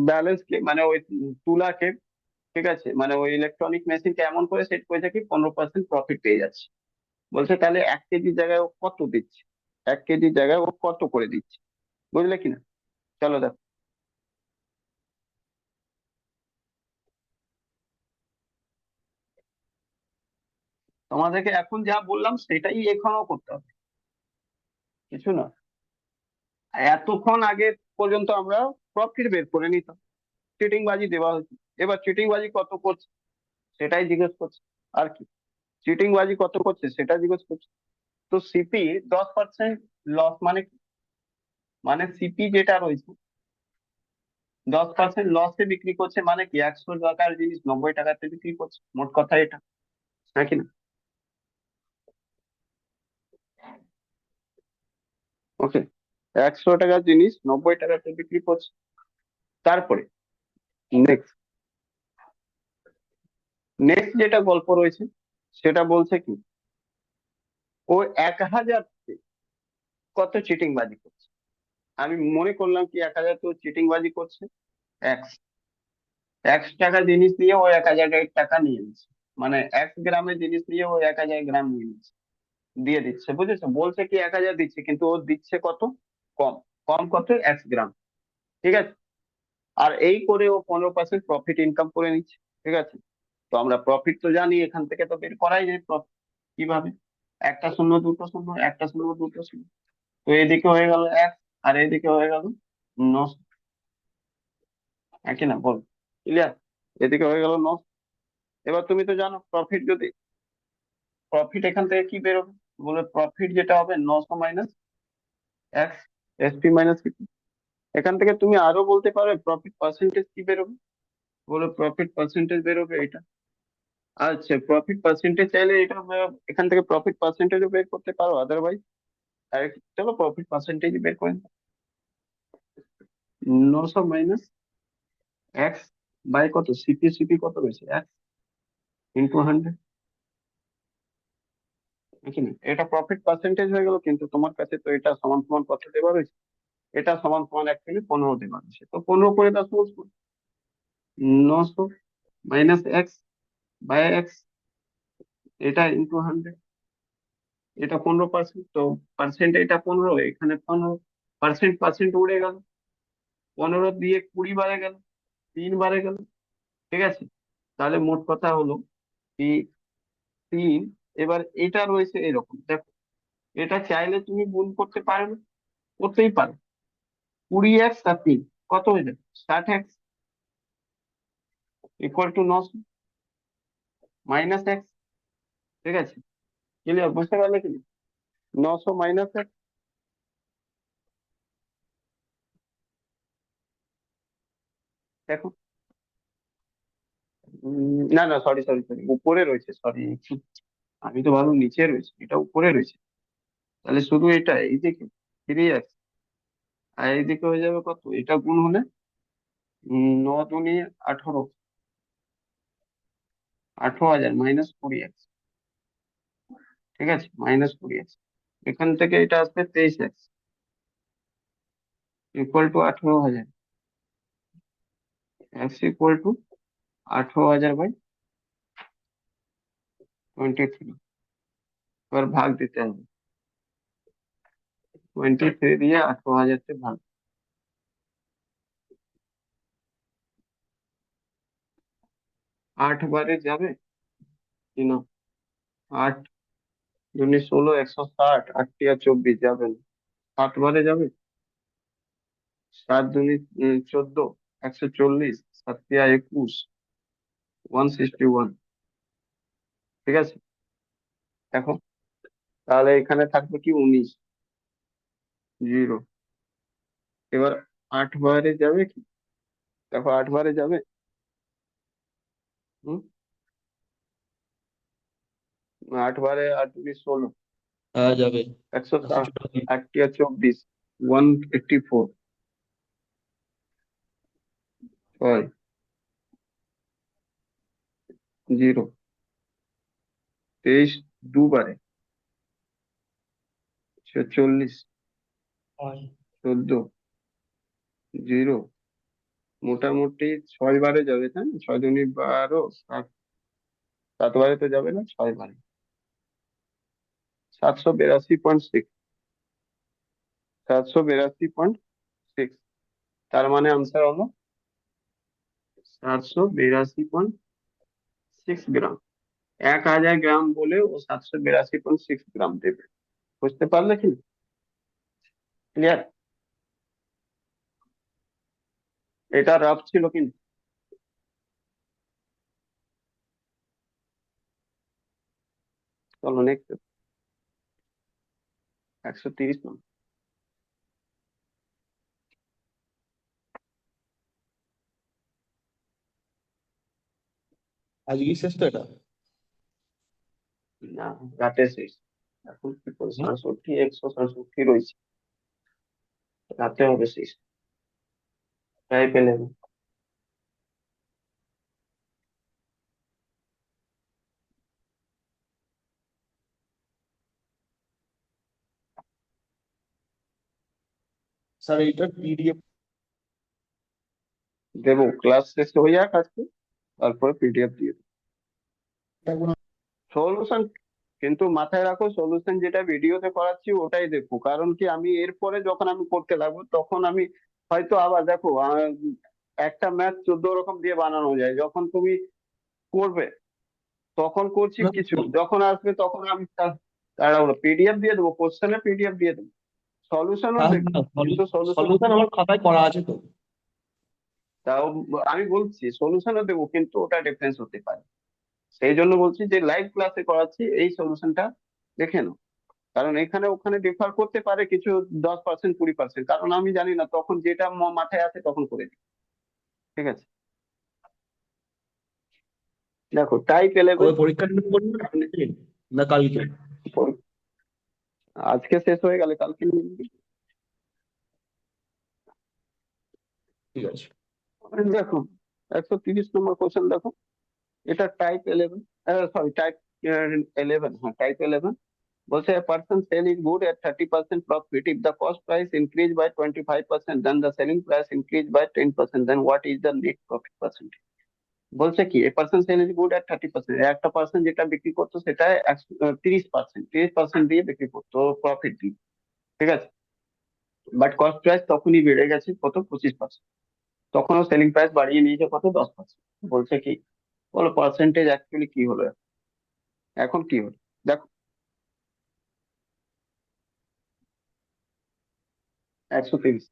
S2: ব্যালেন্সকে, মানে ওই তুলাকে, ঠিক আছে, মানে ওই ইলেকট্রনিক মেশিনকে এমন করে সেট করেছে কি 15% প্রফিট পেয়ে যাচ্ছে। বলছে তাহলে 1 কেজির জায়গায় ও কত দিচ্ছে? 1 কেজির জায়গায় ও কত করে দিচ্ছে? বুঝলে কিনা? চলো দেখো। তোমাদেরকে এখন যা বললাম সেটাই এখনো করতে হবে, কিছু না। এতক্ষণ আগে পর্যন্ত আমরা প্রফিট বের করে নিতাম, চিটিং বাজি দেওয়া হয়েছে। এবার চিটিং বাজি কত করছে সেটাই জিজ্ঞেস করছে, আর কি। চিটিং বাজি কত করছে সেটা জিজ্ঞেস করছে। তো সিপি 10% লস মানে কি? মানে সিপি যেটা রয়েছে 10% লসে বিক্রি করছে, মানে কি 100 টাকার জিনিস 90 টাকাতে বিক্রি করছে, মোট কথা এটা, নাকি না? ওকে, 100 টাকার জিনিস 90 টাকাতে বিক্রি করছে। তারপরে নেক্সট, নেক্সট যেটা গল্প রয়েছে সেটা বলছে কি, ও 1,000 কত চিটিং বাজি করছে। আমি মনে করলাম কি 1,000 তো চিটিং বাজি করছে। এক্স, 1 টাকা জিনিস নিয়ে ও 1,001 টাকা নিয়ে নিচ্ছে, মানে 1 গ্রামের জিনিস নিয়ে ও 1,000 গ্রাম নিয়ে নিচ্ছে, দিয়ে দিচ্ছে। বুঝেছো, বলছে কি 1,000 দিচ্ছে, কিন্তু ও দিচ্ছে কত? কম। কম কত? 1 গ্রাম। ঠিক আছে, আর এই করে ও 15% প্রফিট ইনকাম করে নিচ্ছে। ঠিক আছে, তো আমরা প্রফিট তো জানি, এখান থেকে তো বের করাই যায় প্রফিট। কিভাবে? একটা শূন্য দুটো শূন্য, একটা শূন্য দুটো শূন্য, তো এদিকে হয়ে গেল 1, আর এদিকে হয়ে গেল 9। একই না, বল, ক্লিয়ার? এদিকে হয়ে গেল 9। এবার তুমি তো জানো প্রফিট যদি, প্রফিট এখান থেকে কি বেরোবে? বলে প্রফিট যেটা হবে 900 - 1, এসপি মাইনাস সিপি। এখান থেকে তুমি আরো বলতে পারবে প্রফিট পার্সেন্টেজ কি বেরোবে। বলে প্রফিট পার্সেন্টেজ বেরোবে এটা। আচ্ছা, প্রফিট পার্সেন্টেজ চাইলে এটা এখান থেকে প্রফিট পার্সেন্টেজও বের করতে পারো আদারওয়াইজ। আর চলো প্রফিট পার্সেন্টেজ বের করে নিই। 900 - 1 বাই কত? সিপি, সিপি কত রয়েছে? 1 ইন্টু 100। নাকি না? এটা প্রফিট পার্সেন্টেজ হয়ে গেল, কিন্তু তোমার কাছে তো এটা সমান সমান কত দেওয়া রয়েছে, এটা সমান সমান অ্যাকচুয়ালি 15 দেওয়া রয়েছে, তো 15 করে দাও সহজ করে। 900 মাইনাস এক্স বাই এক্স, এটা ইন্টু 100, এটা 15%, তো পার্সেন্ট এটা 15, এখানে 15, পার্সেন্ট পার্সেন্ট উড়ে গেল, 15 দিয়ে 20 বারে গেল, 3 বারে গেল। ঠিক আছে, তাহলে মোট কথা হলো কি 3। এবার এটা রয়েছে এরকম, দেখো এটা চাইলে তুমি গুণ করতে পারো না? করতেই পারো। 20 এক্স আর 3 কত হয়ে যাবে, 60 x equal two 900 minus x. ঠিক আছে, ক্লিয়ার, বুঝতে পারলে কি? 900 মাইনাস এক্স, দেখো। না না, সরি সরি সরি, উপরে রয়েছে, সরি। আমি তো ভালো নিচে রয়েছে, এটা উপরে রয়েছে। তাহলে শুধু এটা এইদিকে 3 এক্স, আর এইদিকে হয়ে যাবে কত, এটা গুণ হলে 9 দুনি 18, 18,000 মাইনাস 20 এক্স। ঠিক আছে, মাইনাস 20 এক্স, এখান থেকে এটা আসবে 23 x equal to 18,000, x equal to 18,000 by 23। এবার ভাগ দিতে হবে, 23 দিয়ে 18,000 ভাগ। 8 বারে যাবে কি না? 8 দুনি 16, 160, 8 আর 24 যাবে না। 7 বারে যাবে, 7 দুনি 14, 140, 7 আর 21, 161। ঠিক আছে, দেখো, তাহলে এখানে থাকবে কি 19, 0। এবার 8 বারে যাবে কি, দেখো 8 বারে যাবে। হুম, 8 বারে 8 দুনি 16,
S1: হ্যাঁ যাবে।
S2: 160,
S1: 184।
S2: 8 আর 24, 184, 6, 0, 23 দুবারে 46,
S1: হয়।
S2: 14, 0, মোটামুটি 6 বারে যাবে, তাই না? 6 দুনি 12, 7, 7 বারে তো যাবে না, 6 বারে 782.6, 782.6। তার মানে আনসার হলো 782.6 গ্রাম। 1,000 গ্রাম বলে ও 782.6 গ্রাম দেবে। বুঝতে পারলে কি? ক্লিয়ার? এটা রাফ ছিল কিন্তু। চলো নেক্সট, 130 নম্বর।
S1: আজকে শেষ তো এটা।
S2: না, রাতে শেষ। এখন কি করে,
S1: হুম?
S2: 67, 167 রয়েছে, রাতে হবে শেষ। তাই পেলে না।
S1: স্যার এইটা পিডিএফ।
S2: দেবো, ক্লাস শেষ হয়ে যাক আজকে, তারপরে পিডিএফ দিয়ে দেবো সলিউশন। কিন্তু মাথায় রাখো, সলিউশন যেটা ভিডিওতে করাচ্ছি ওটাই দেখো, কারণ কি আমি এরপরে যখন আমি করতে লাগবো তখন আমি হয়তো আবার দেখো, একটা ম্যাথ 14 রকম দিয়ে বানানো যায়, যখন তুমি করবে তখন করছি কিছু, যখন আসবে তখন আমি তাড়াহুড়ো পিডিএফ দিয়ে দেবো, কোশ্চেনের পিডিএফ দিয়ে দেবো, সলিউশনও
S1: হ্যাঁ
S2: দেখবো।
S1: হ্যাঁ,
S2: কিন্তু সলিউশন,
S1: সলিউশন আমার খাতায় করা আছে তো।
S2: তাও আমি বলছি সলিউশনও দেবো, কিন্তু ওটা ডিফারেন্স হতে পারে। সেই জন্য বলছি যে লাইভ ক্লাসে করাচ্ছি, এই সলিউশনটা দেখে নাও। কারণ এখানে ওখানে ডিফার করতে পারে কিছু, 10%, 20%, কারণ আমি জানি না, তখন যেটা মাথায় আছে তখন করে দিই। ঠিক আছে, দেখো টাইপ
S1: কবে
S2: 11।
S1: পরীক্ষা শুরু করবে, আজকে না কালকে?
S2: আজকে শেষ হয়ে গেলে কালকে নিয়ে নিবি।
S1: ঠিক আছে।
S2: দেখো 130 নম্বর কোশ্চেন, দেখো এটা টাইপ 11, সরি টাইপ 11, হ্যাঁ টাইপ 11। বলছে a person sell is good at 30% profit. If the cost price increase by 25%, then the selling price increase by 10%. Then what is the net profit percentage? বলছে কি, a percent sale is good at 30%, একটা percent যেটা বিক্রি করতো সেটা 30% দিয়ে বিক্রি করতো প্রফিট দিয়ে, ঠিক আছে। বাট কস্ট প্রাইস তখনই বেড়ে গেছে কত, 25%। তখনও সেলিং প্রাইস বাড়িয়ে নিয়েছে কত, 10%। বলছে কি, বলো পার্সেন্টেজ অ্যাকচুয়ালি কি হলো, এখন কি হলো দেখো। 130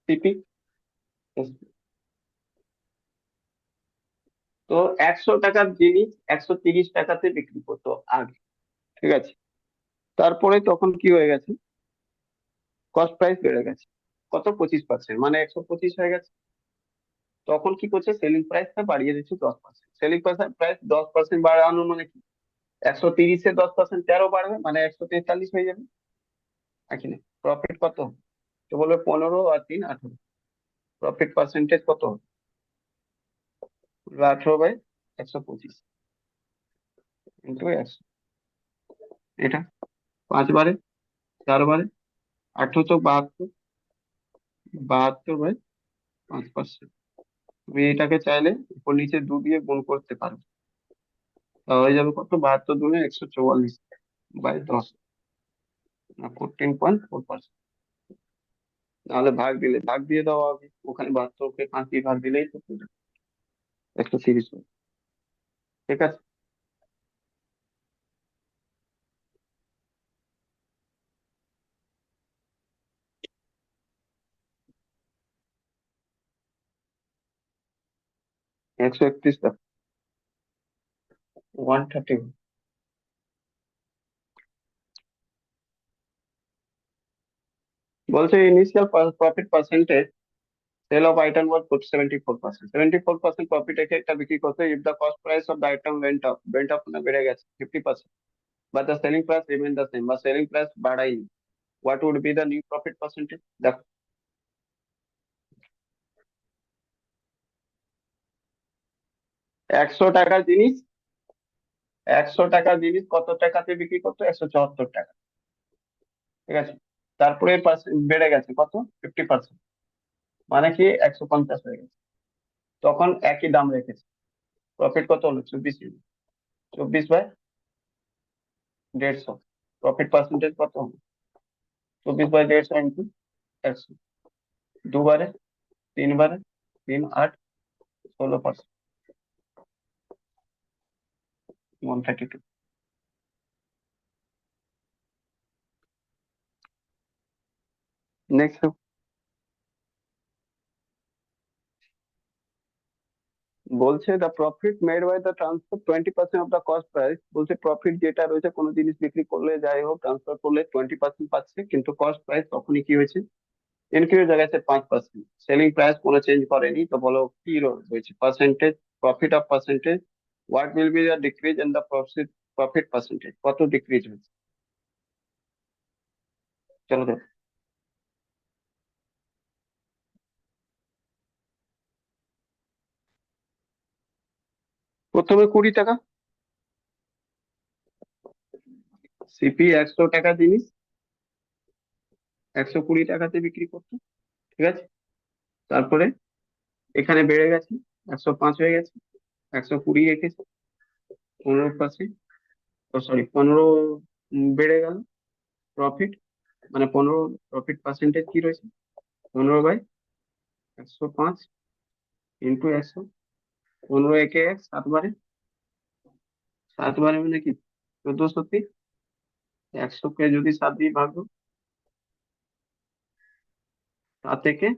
S2: সিপি। তো 100 টাকার জিনিস 130 টাকাতে বিক্রি করতো আগে, ঠিক আছে। তারপরে তখন কি হয়ে গেছে, কস্ট প্রাইস বেড়ে গেছে কত, 25%, মানে 125 হয়ে গেছে। তখন কি করছে, সেলিং প্রাইসটা বাড়িয়ে দিচ্ছে 10%। সেলিং প্রাইস 10% বাড়ানো মানে কি, 130-এ 10% 13 বাড়বে, মানে 143 হয়ে যাবে, নাকি না? প্রফিট কত, তো বলবে 15 আর 3 18। প্রফিট পার্সেন্টেজ কত, 18/125 ইন্টু 100। এটা 5 বারে, 4 বারে, 1872, 72/5%। তুমি এটাকে চাইলে উপর নিচে 2 দিয়ে গুণ করতে পারো, তা হয়ে যাবে কত, 72 × 144/10, 14.4%। নাহলে ভাগ দিয়ে দাও আগে, ওখানে 72-কে 5 দিয়ে ভাগ দিলেই তো 130 হবে। ঠিক আছে। × 131 দেখো, 130। বলছে initial profit percentage sale of item was 74%। 74% profit রেখে একটা বিক্রি করতে, if the cost price of the item went up মানে বেড়ে গেছে 50%, but the selling price remain the same, বা সেলিং প্রাইস বাড়ায়নি, what would be the new profit percentage? দেখো, 100 টাকার জিনিস, 100 টাকার জিনিস কত টাকাতে বিক্রি করতো, 174 টাকা, ঠিক আছে। তারপরে বেড়ে গেছে কত, 50%, মানে কি 150 হয়ে গেছে। তখন একই দাম রেখেছে, প্রফিট কত হলো, 24 ইউনিট। 24/150, প্রফিট পার্সেন্টেজ কত হলো, 24/150 ইন্টু 100। 2 বারে, 3 বারে, 3 8, 16%, 132। নেক্সট, বলছে the profit made by the transfer 20% of the cost price. বলছে প্রফিট যেটা রয়েছে কোনো জিনিস বিক্রি করলে, যাই হোক ট্রান্সফার করলে 20% পাচ্ছে, কিন্তু কস্ট প্রাইস তখনই কি হয়েছে, ইনক্রিজ হয়ে গেছে 5%। সেলিং প্রাইস কোনো চেঞ্জ করেনি, তো বলো কি রয়েছে, percentage, profit of percentage, what will be the decrease in the profit, profit percentage, কত ডিক্রিজ হয়েছে, চলো দেখো। প্রথমে 20 টাকা, সিপি 100 টাকা জিনিস 120 টাকাতে বিক্রি করতো, ঠিক আছে। তারপরে এখানে বেড়ে গেছে, 105 হয়ে গেছে, 120 রেখেছে, 15%, ও সরি 15 বেড়ে গেল প্রফিট, মানে 15 প্রফিট পার্সেন্টেজ কি রয়েছে, 15/105 ইন্টু 100। 15 একে 1, 7 বারে, 7 বারে মানে কি, 1430। 100-কে যদি 7 দিয়ে ভাগো, 7 একে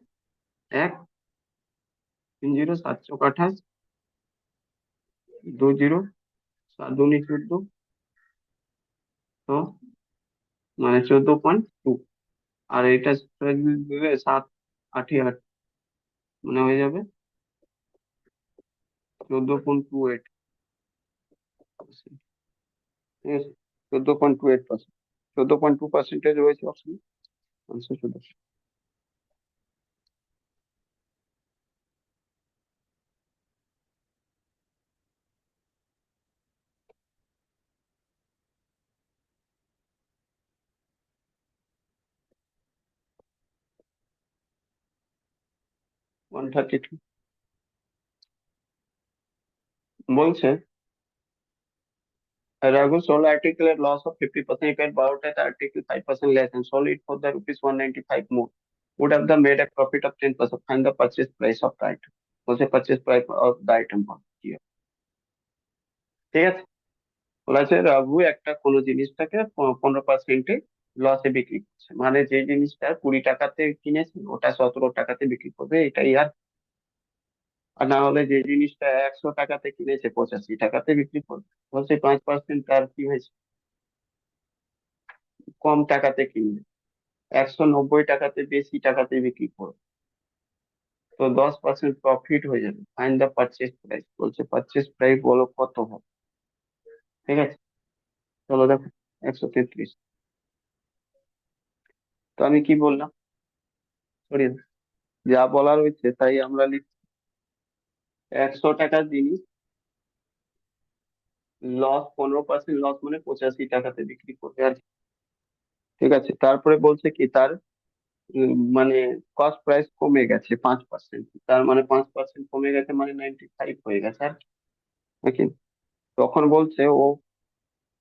S2: 1, 3 0, 7 × 28, 2 0, 7 2 14, তো মানে 14.2। আর এটা যদি দিলে 7 8 8, মানে হয়ে যাবে 14.28, ঠিক আছে। 14.28%, 14.2% রয়েছে অপশন, আনসার চলে আসে। 132 বলছে, Raghu sold article at loss of 50%. He paid bought at article 5% less and sold it for the rupees 195 more. Would have the made a profit of 10%. Find the purchase price of the item. বলছে purchase price of the item কি হবে? ঠিক আছে, বলা আছে রাঘু একটা কোনো জিনিসটাকে 15% লসে বিক্রি করছে, মানে যে জিনিসটা 20 টাকাতে কিনেছে ওটা 17 টাকাতে বিক্রি করবে, এটাই আর। আর না হলে যে জিনিসটা 100 টাকাতে কিনেছে 85 টাকাতে বিক্রি করবে। বলছে 5% তার কি হয়েছে, কম টাকাতে কিনবে, 190 টাকাতে বেশি টাকাতে বিক্রি করবে, তো 10% প্রফিট হয়ে যাবে। ফাইন্ড দ্য পারচেজ প্রাইস, বলছে পারচেজ প্রাইস বলো কত হবে। ঠিক আছে, চলো দেখো, 133। তো আমি কি বললাম, সরি, যা বলার হয়েছে তাই আমরা লিখছি। 100 টাকার জিনিস লস, 15% লস মানে 85 টাকাতে বিক্রি করবে আর কি। ঠিক আছে, তারপরে বলছে কি তার মানে কস্ট প্রাইস কমে গেছে 5%, তার মানে 5% কমে গেছে মানে 95 হয়ে গেছে আর কি, নাকি? তখন বলছে ও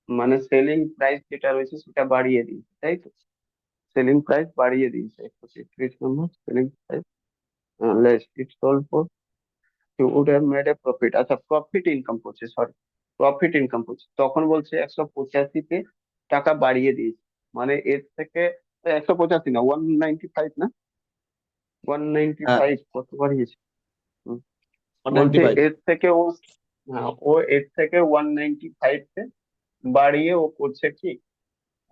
S2: মানে সেলিং প্রাইস যেটা রয়েছে সেটা বাড়িয়ে দিয়েছে, তাই তো? সেলিং প্রাইস বাড়িয়ে দিয়েছে 133 number, selling price less it sold for, you would have made a profit। আচ্ছা, প্রফিট ইনকাম করছে, সরি, প্রফিট ইনকাম করছে, তখন বলছে 185-তে টাকা বাড়িয়ে দিয়েছে, মানে এর থেকে 185 না, 195 না, ওয়ান নাইনটি
S1: হ্যাঁ,
S2: ফাইভ কত বাড়িয়েছে? হুম, বলছে
S1: 195।
S2: এর থেকে ও, হ্যাঁ, ও এর থেকে 195-তে বাড়িয়ে ও করছে কি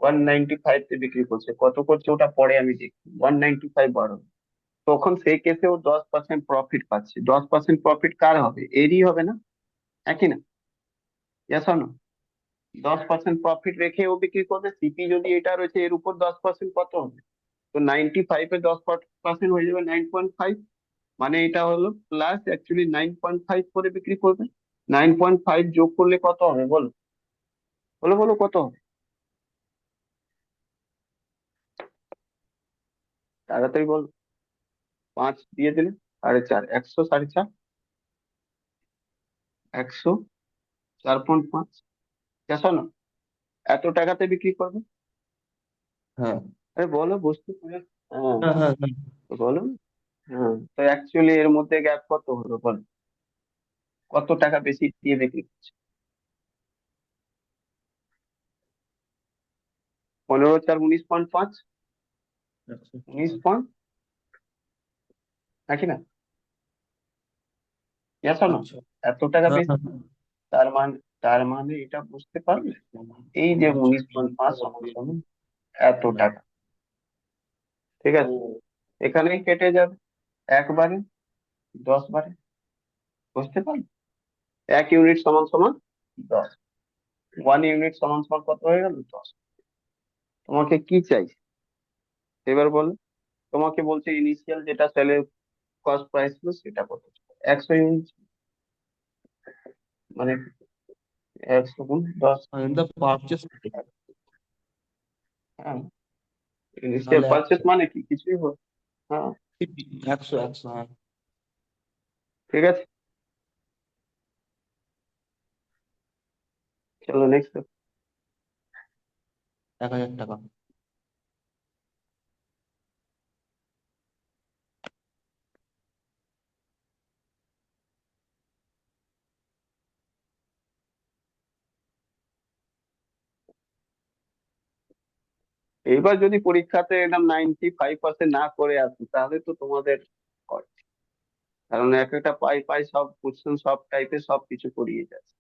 S2: 195-তে বিক্রি করছে। কত করছে ওটা পরে আমি দেখি, 195 বাড়ো, তখন সেই কেসে ও 10% প্রফিট পাচ্ছে। 10% প্রফিট কার হবে, এরই হবে না, একই না? Yes or no? 10% প্রফিট রেখে ও বিক্রি করবে, সিপি যদি এটা রয়েছে এর উপর 10% কত হবে, তো 95-এ 10% হয়ে যাবে 9.5, মানে এটা হলো প্লাস অ্যাকচুয়ালি 9.5 করে বিক্রি করবে। 9.5 যোগ করলে কত হবে বলো, বলো বলো কত হবে, তাড়াতাড়ি বলো। 5 দিয়ে দিলে 4.5, 100, 4.5, 104.5, কেন না, এত টাকাতে বিক্রি করবে।
S1: হ্যাঁ,
S2: আরে বলো, বুঝতে পারে। হ্যাঁ,
S1: হ্যাঁ, হ্যাঁ, হ্যাঁ।
S2: তো বলো। হ্যাঁ, তো অ্যাকচুয়ালি এর মধ্যে গ্যাপ কত হলো বলো, কত টাকা বেশি দিয়ে বিক্রি করছে? 15 4 19.5, উনিশ
S1: 155।
S2: পয়েন্ট নাকি না, yes or no?
S1: আচ্ছা।
S2: এত টাকা
S1: হ্যাঁ,
S2: বেশি,
S1: হ্যাঁ, হ্যাঁ।
S2: তার মানে এটা বুঝতে পারলে, এই যে
S1: আচ্ছা।
S2: 19.5 সমান সমান এত টাকা। ঠিক আছে, এখানেই কেটে যাবে একবারে, 10 বারে, বুঝতে পারলে? 1 ইউনিট সমান সমান 10, 1 ইউনিট সমান সমান কত হয়ে গেল, 10। তোমাকে কি চাই এবার বলো, তোমাকে বলছে ইনিশিয়াল যেটা সেলের কস্ট প্রাইস ছিল সেটা কত, 100 ইউনিট, মানে 100 গুণ 10।
S1: দ্য পারচেস
S2: হ্যাঁ, ইনিশিয়াল
S1: তাহলে
S2: পারচেস
S1: 100।
S2: মানে কি, কিছুই হবে। হ্যাঁ,
S1: 100, 100, হ্যাঁ।
S2: ঠিক আছে, চলো নেক্সট।
S1: 1000 টাকা।
S2: এইবার যদি পরীক্ষাতে একদম 95% না করে আসি তাহলে তো তোমাদের কর। কারণ এক একটা পাই পাই সব কোশ্চেন, সব টাইপের সব কিছু করিয়ে যাচ্ছে।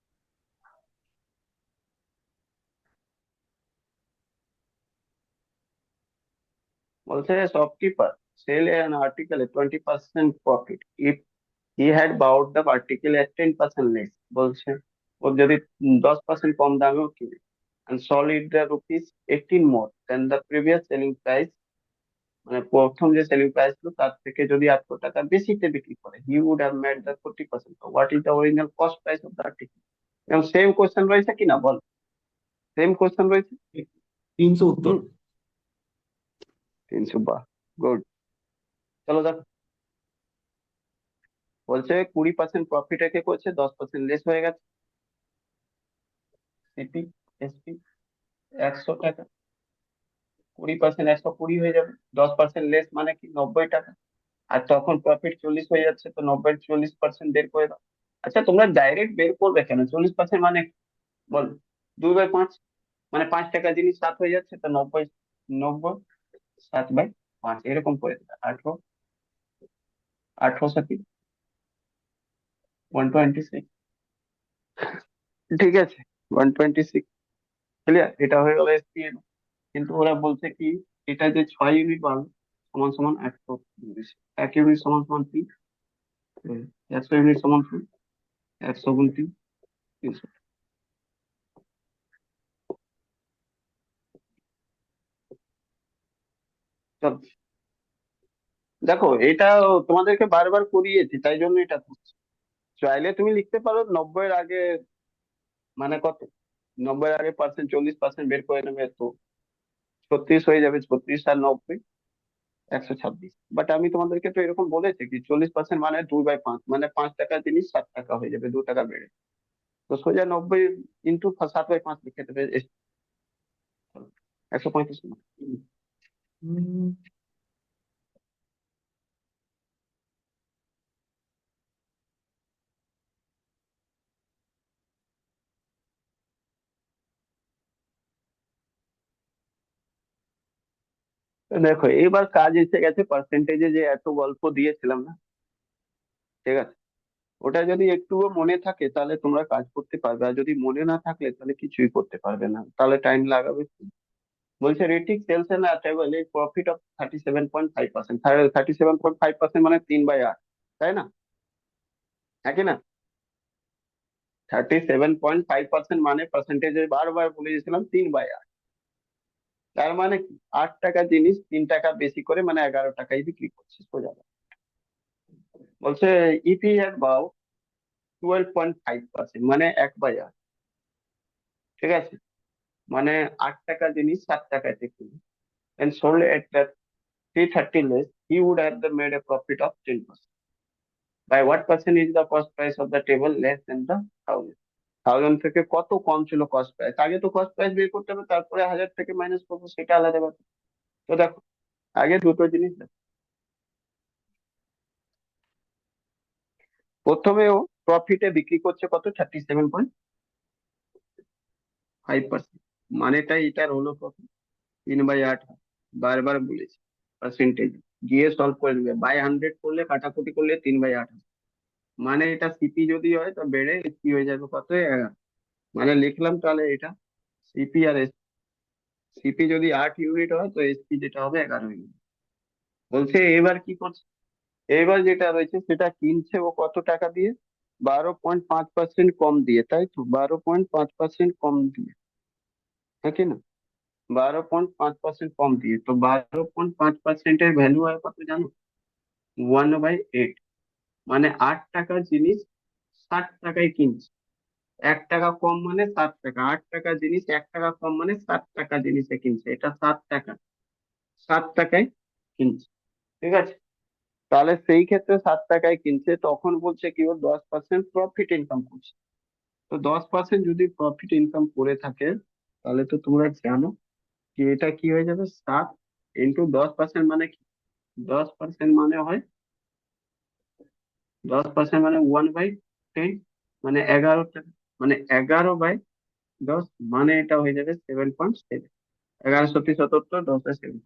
S2: বলছে shopkeeper sell an article at 20% profit if he had bought the article at 10% less। বলছে ও যদি 10% কম দামেও কিনে and sold it the rupees 18 more than the previous selling price, মানে প্রথম যে সেলিং প্রাইস ছিল তার থেকে যদি 800 টাকা বেশিতে বিক্রি করে, he would have made the 40%। what is the original cost price of the article? এবং সেম কোশ্চেন রয়েছে কিনা বল, সেম কোশ্চেন রয়েছে।
S1: 300 উত্তর।
S2: হুম, 300, বাহ, গুড। চলো দেখো, বলছে 20% প্রফিট রেখে করছে, 10% লেস হয়ে গেছে। সিপি এসপি 100 টাকা, 20% 120 হয়ে যাবে। 10% লেস মানে কি 90 টাকা। আর তখন প্রফিট 40 হয়ে যাচ্ছে, তো 90 40% বের করে দাও। আচ্ছা তোমরা ডাইরেক্ট বের করবে কেন 40% মানে? বল, 2/5, মানে 5 টাকা জিনিস 7 হয়ে যাচ্ছে, তো 90, 90 7/5 এরকম করে দিবে। 18, 18 126, ঠিক আছে, 126, ক্লিয়ার। এটা হয়ে গেল এসপিএম। কিন্তু ওরা বলছে কি, এটা যে 6 ইউনিট বাড়বে সমান সমান 120, 1 ইউনিট সমান সমান 3, 100 ইউনিট সমান সমান 100 × 3, 300। চল, দেখো এটা তোমাদেরকে বারবার করিয়েছি, তাই জন্য এটা করছি। চাইলে তুমি লিখতে পারো 90-এর আগে মানে কত, 90-এর আগে পার্সেন্ট 40% বের করে নেবে, তো 36 হয়ে যাবে। 36 আর 90, 126। বাট আমি তোমাদেরকে তো এরকম বলেছি কি 40% মানে 2/5, মানে 5 টাকা জিনিস 7 টাকা হয়ে যাবে, 2 টাকা বেড়ে। তো সোজা 90 ইন্টু 7/5 লিখে দেবে, 135। দেখো এবার কাজ এসে গেছে পার্সেন্টেজে, যে এত গল্প দিয়েছিলাম না, ঠিক আছে? ওটা যদি একটুও মনে থাকে তাহলে তোমরা কাজ করতে পারবে, আর যদি মনে না থাকলে তাহলে কিছুই করতে পারবে না, তাহলে টাইম লাগাবে। বলছে রেটিং সেলস এন্ড অ্যাটাইবল এই প্রফিট অফ 37.5%। 37.5% মানে 3/8, তাই না? একই না? 37.5% মানে পার্সেন্টেজে বারবার বলে দিয়েছিলাম 3/8। তার মানে কি 8 টাকা জিনিস 3 টাকা বেশি করে, মানে 11 টাকায় বিক্রি করছে সোজা কথা। বলছে ইপি হ্যাড বাউ 12.5%, মানে 1/8, ঠিক আছে? মানে 8 টাকা জিনিস 7 টাকাতে কিনে and sold at that 330 less, he would have made a profit of 10%. By what percent is the cost price of the table less than the 1000? 1000 থেকে কত কম ছিল কস্ট প্রাইস? আগে তো কস্ট প্রাইস বের করতে হবে, তারপরে 1000 থেকে মাইনাস করবো, সেটা আলাদা ব্যাপার। তো দেখো, আগে দুটো জিনিস দেখো। প্রথমে ও প্রফিটে বিক্রি করছে কত, 37.5%, মানেটাই এটার হলো প্রফিট 3/8। বারবার বলেছি পার্সেন্টেজ, গিয়ে সলভ করে নেবে। বাই 100 করলে, কাটাকুটি করলে 3/8, মানে এটা সিপি যদি হয় তো বেড়ে এসপি হয়ে যাবে কত, 11। মানে লিখলাম তাহলে এটা সিপি আর এস, সিপি যদি 8 ইউনিট হয় তো এসপি যেটা হবে 11 ইউনিট। বলছে এবার কি করছে, এবার যেটা রয়েছে সেটা কিনছে ও কত টাকা দিয়ে, 12.5% কম দিয়ে, তাই তো? 12.5% কম দিয়ে, হ্যাঁ কি না? 12.5% কম দিয়ে, তো 12.5%-এর ভ্যালু হয় কত জানো? 1/8। মানে 8 টাকার জিনিস 60 টাকায় কিনছে। 1 টাকা কম মানে 7 টাকা, 8 টাকা জিনিস 1 টাকা কম মানে 7 টাকা জিনিসে কিনছে, এটা 7 টাকা, 7 টাকায় কিনছে, ঠিক আছে? তাহলে সেই ক্ষেত্রে 7 টাকায় কিনছে, তখন বলছে কি ও 10% প্রফিট ইনকাম করছে। তো 10% যদি প্রফিট ইনকাম করে থাকে, তাহলে তো তোমরা জানো কি এটা কি হয়ে যাবে, 7 × 10% মানে কি, 10% মানে হয়, 10% মানে 1/10, মানে 11 টাকা, মানে 11/10, মানে এটা হয়ে যাবে 7.7। 11 × 77, 10-এ 7।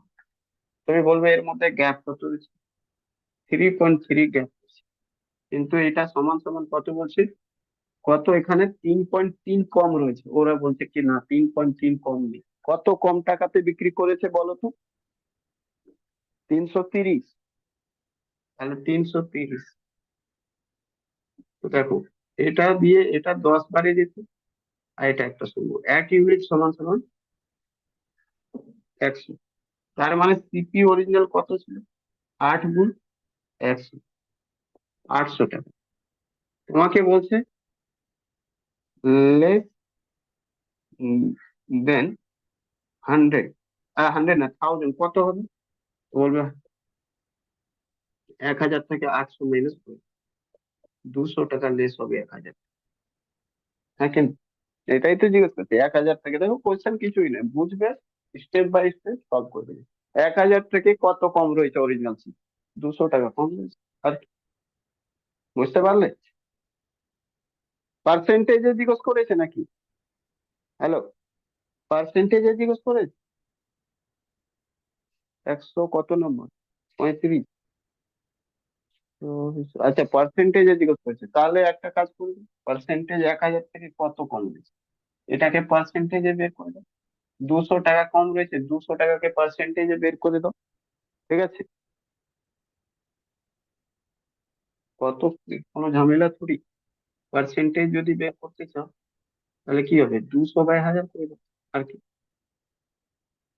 S2: তুমি বলবে এর মধ্যে গ্যাপ কত রয়েছে, 3.3 গ্যাপ। কিন্তু এটা সমান সমান কত বলছে, কত এখানে 3.3 কম রয়েছে। ওরা বলছে কি না 3.3 কম নেই। কত কম টাকাতে বিক্রি করেছে বলো তো? 330। তাহলে 330, তো দেখো এটা দিয়ে এটা 10 বাড়িয়ে দিতে, আর এটা একটা শূন্য, 1 ইউনিট সমান সমান 100। তার মানে সিপি অরিজিনাল কত ছিল, 8 × 100, 800 টাকা। তোমাকে বলছে লেস দেন 100, 100 না 1000, কত হবে? বলবে 1000 থেকে 800 মাইনাস করবে, 200 টাকা লেস হবে 1,000। হ্যাঁ কিন্তু এটাই তো জিজ্ঞেস করছি, 1,000 থেকে, দেখো কোয়েশ্চেন কিছুই নেই, বুঝবে, স্টেপ বাই স্টেপ সলভ করবে। 1,000 থেকে কত কম রয়েছে অরিজিনাল সিট? 200 টাকা কম রয়েছে। আর কি, বুঝতে পারলে? পার্সেন্টেজে জিজ্ঞেস করেছে নাকি? হ্যালো, পার্সেন্টেজে জিজ্ঞেস করেছে? 100 কত নম্বর? 35। তো আচ্ছা, পার্সেন্টেজে জিজ্ঞেস করেছে, তাহলে একটা কাজ করবে, পার্সেন্টেজ 1,000 থেকে কত কম রয়েছে এটাকে পার্সেন্টেজে বের করে দাও। 200 টাকা কম রয়েছে, 200 টাকাকে পার্সেন্টেজে বের করে দাও। ঠিক আছে? কত, কোনো ঝামেলা থুড়ি। পার্সেন্টেজ যদি বের করতে চাও তাহলে কি হবে, 200/1000 করে দাও। আর কি,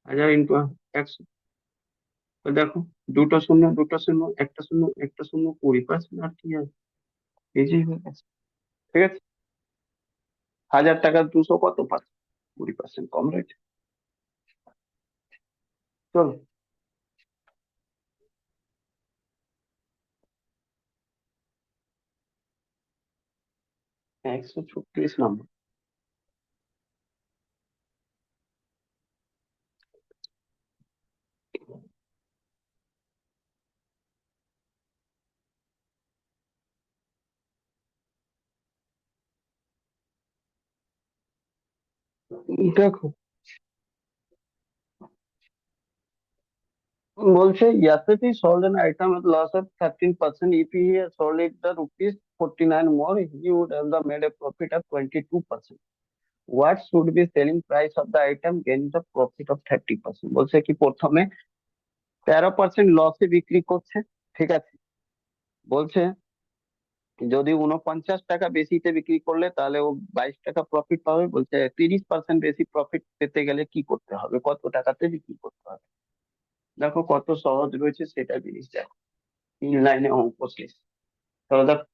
S2: 1000 × 100। তো দেখো, দুটো শূন্য দুটো শূন্য, একটা শূন্য একটা শূন্য, 20%, আর কি আছে, ইজি হয়ে গেছে। ঠিক আছে, 1,000 টাকা 200 কত পার্সেন্ট? 20% কম রয়েছে। চলো, 136 নম্বর। দেখো, বলছে yesterday sold an item at loss of 13%. If he had sold it the rupees 49 more, he would have the made a profit of 22%. What should be selling price of the item gain the profit of 30%? বলছে কি প্রথমে 13% লসে বিক্রি করছে। ঠিক আছে, বলছে যদি 49 টাকা বেশিতে বিক্রি করলে তাহলে ও 22 টাকা প্রফিট পাবে। বলছে 30% বেশি প্রফিট পেতে গেলে কি করতে হবে, কত টাকাতে বিক্রি করতে হবে। দেখো কত সহজ রয়েছে সেটা জিনিস, দেখো 3 লাইনে অঙ্ক শেষ। তাহলে দেখো,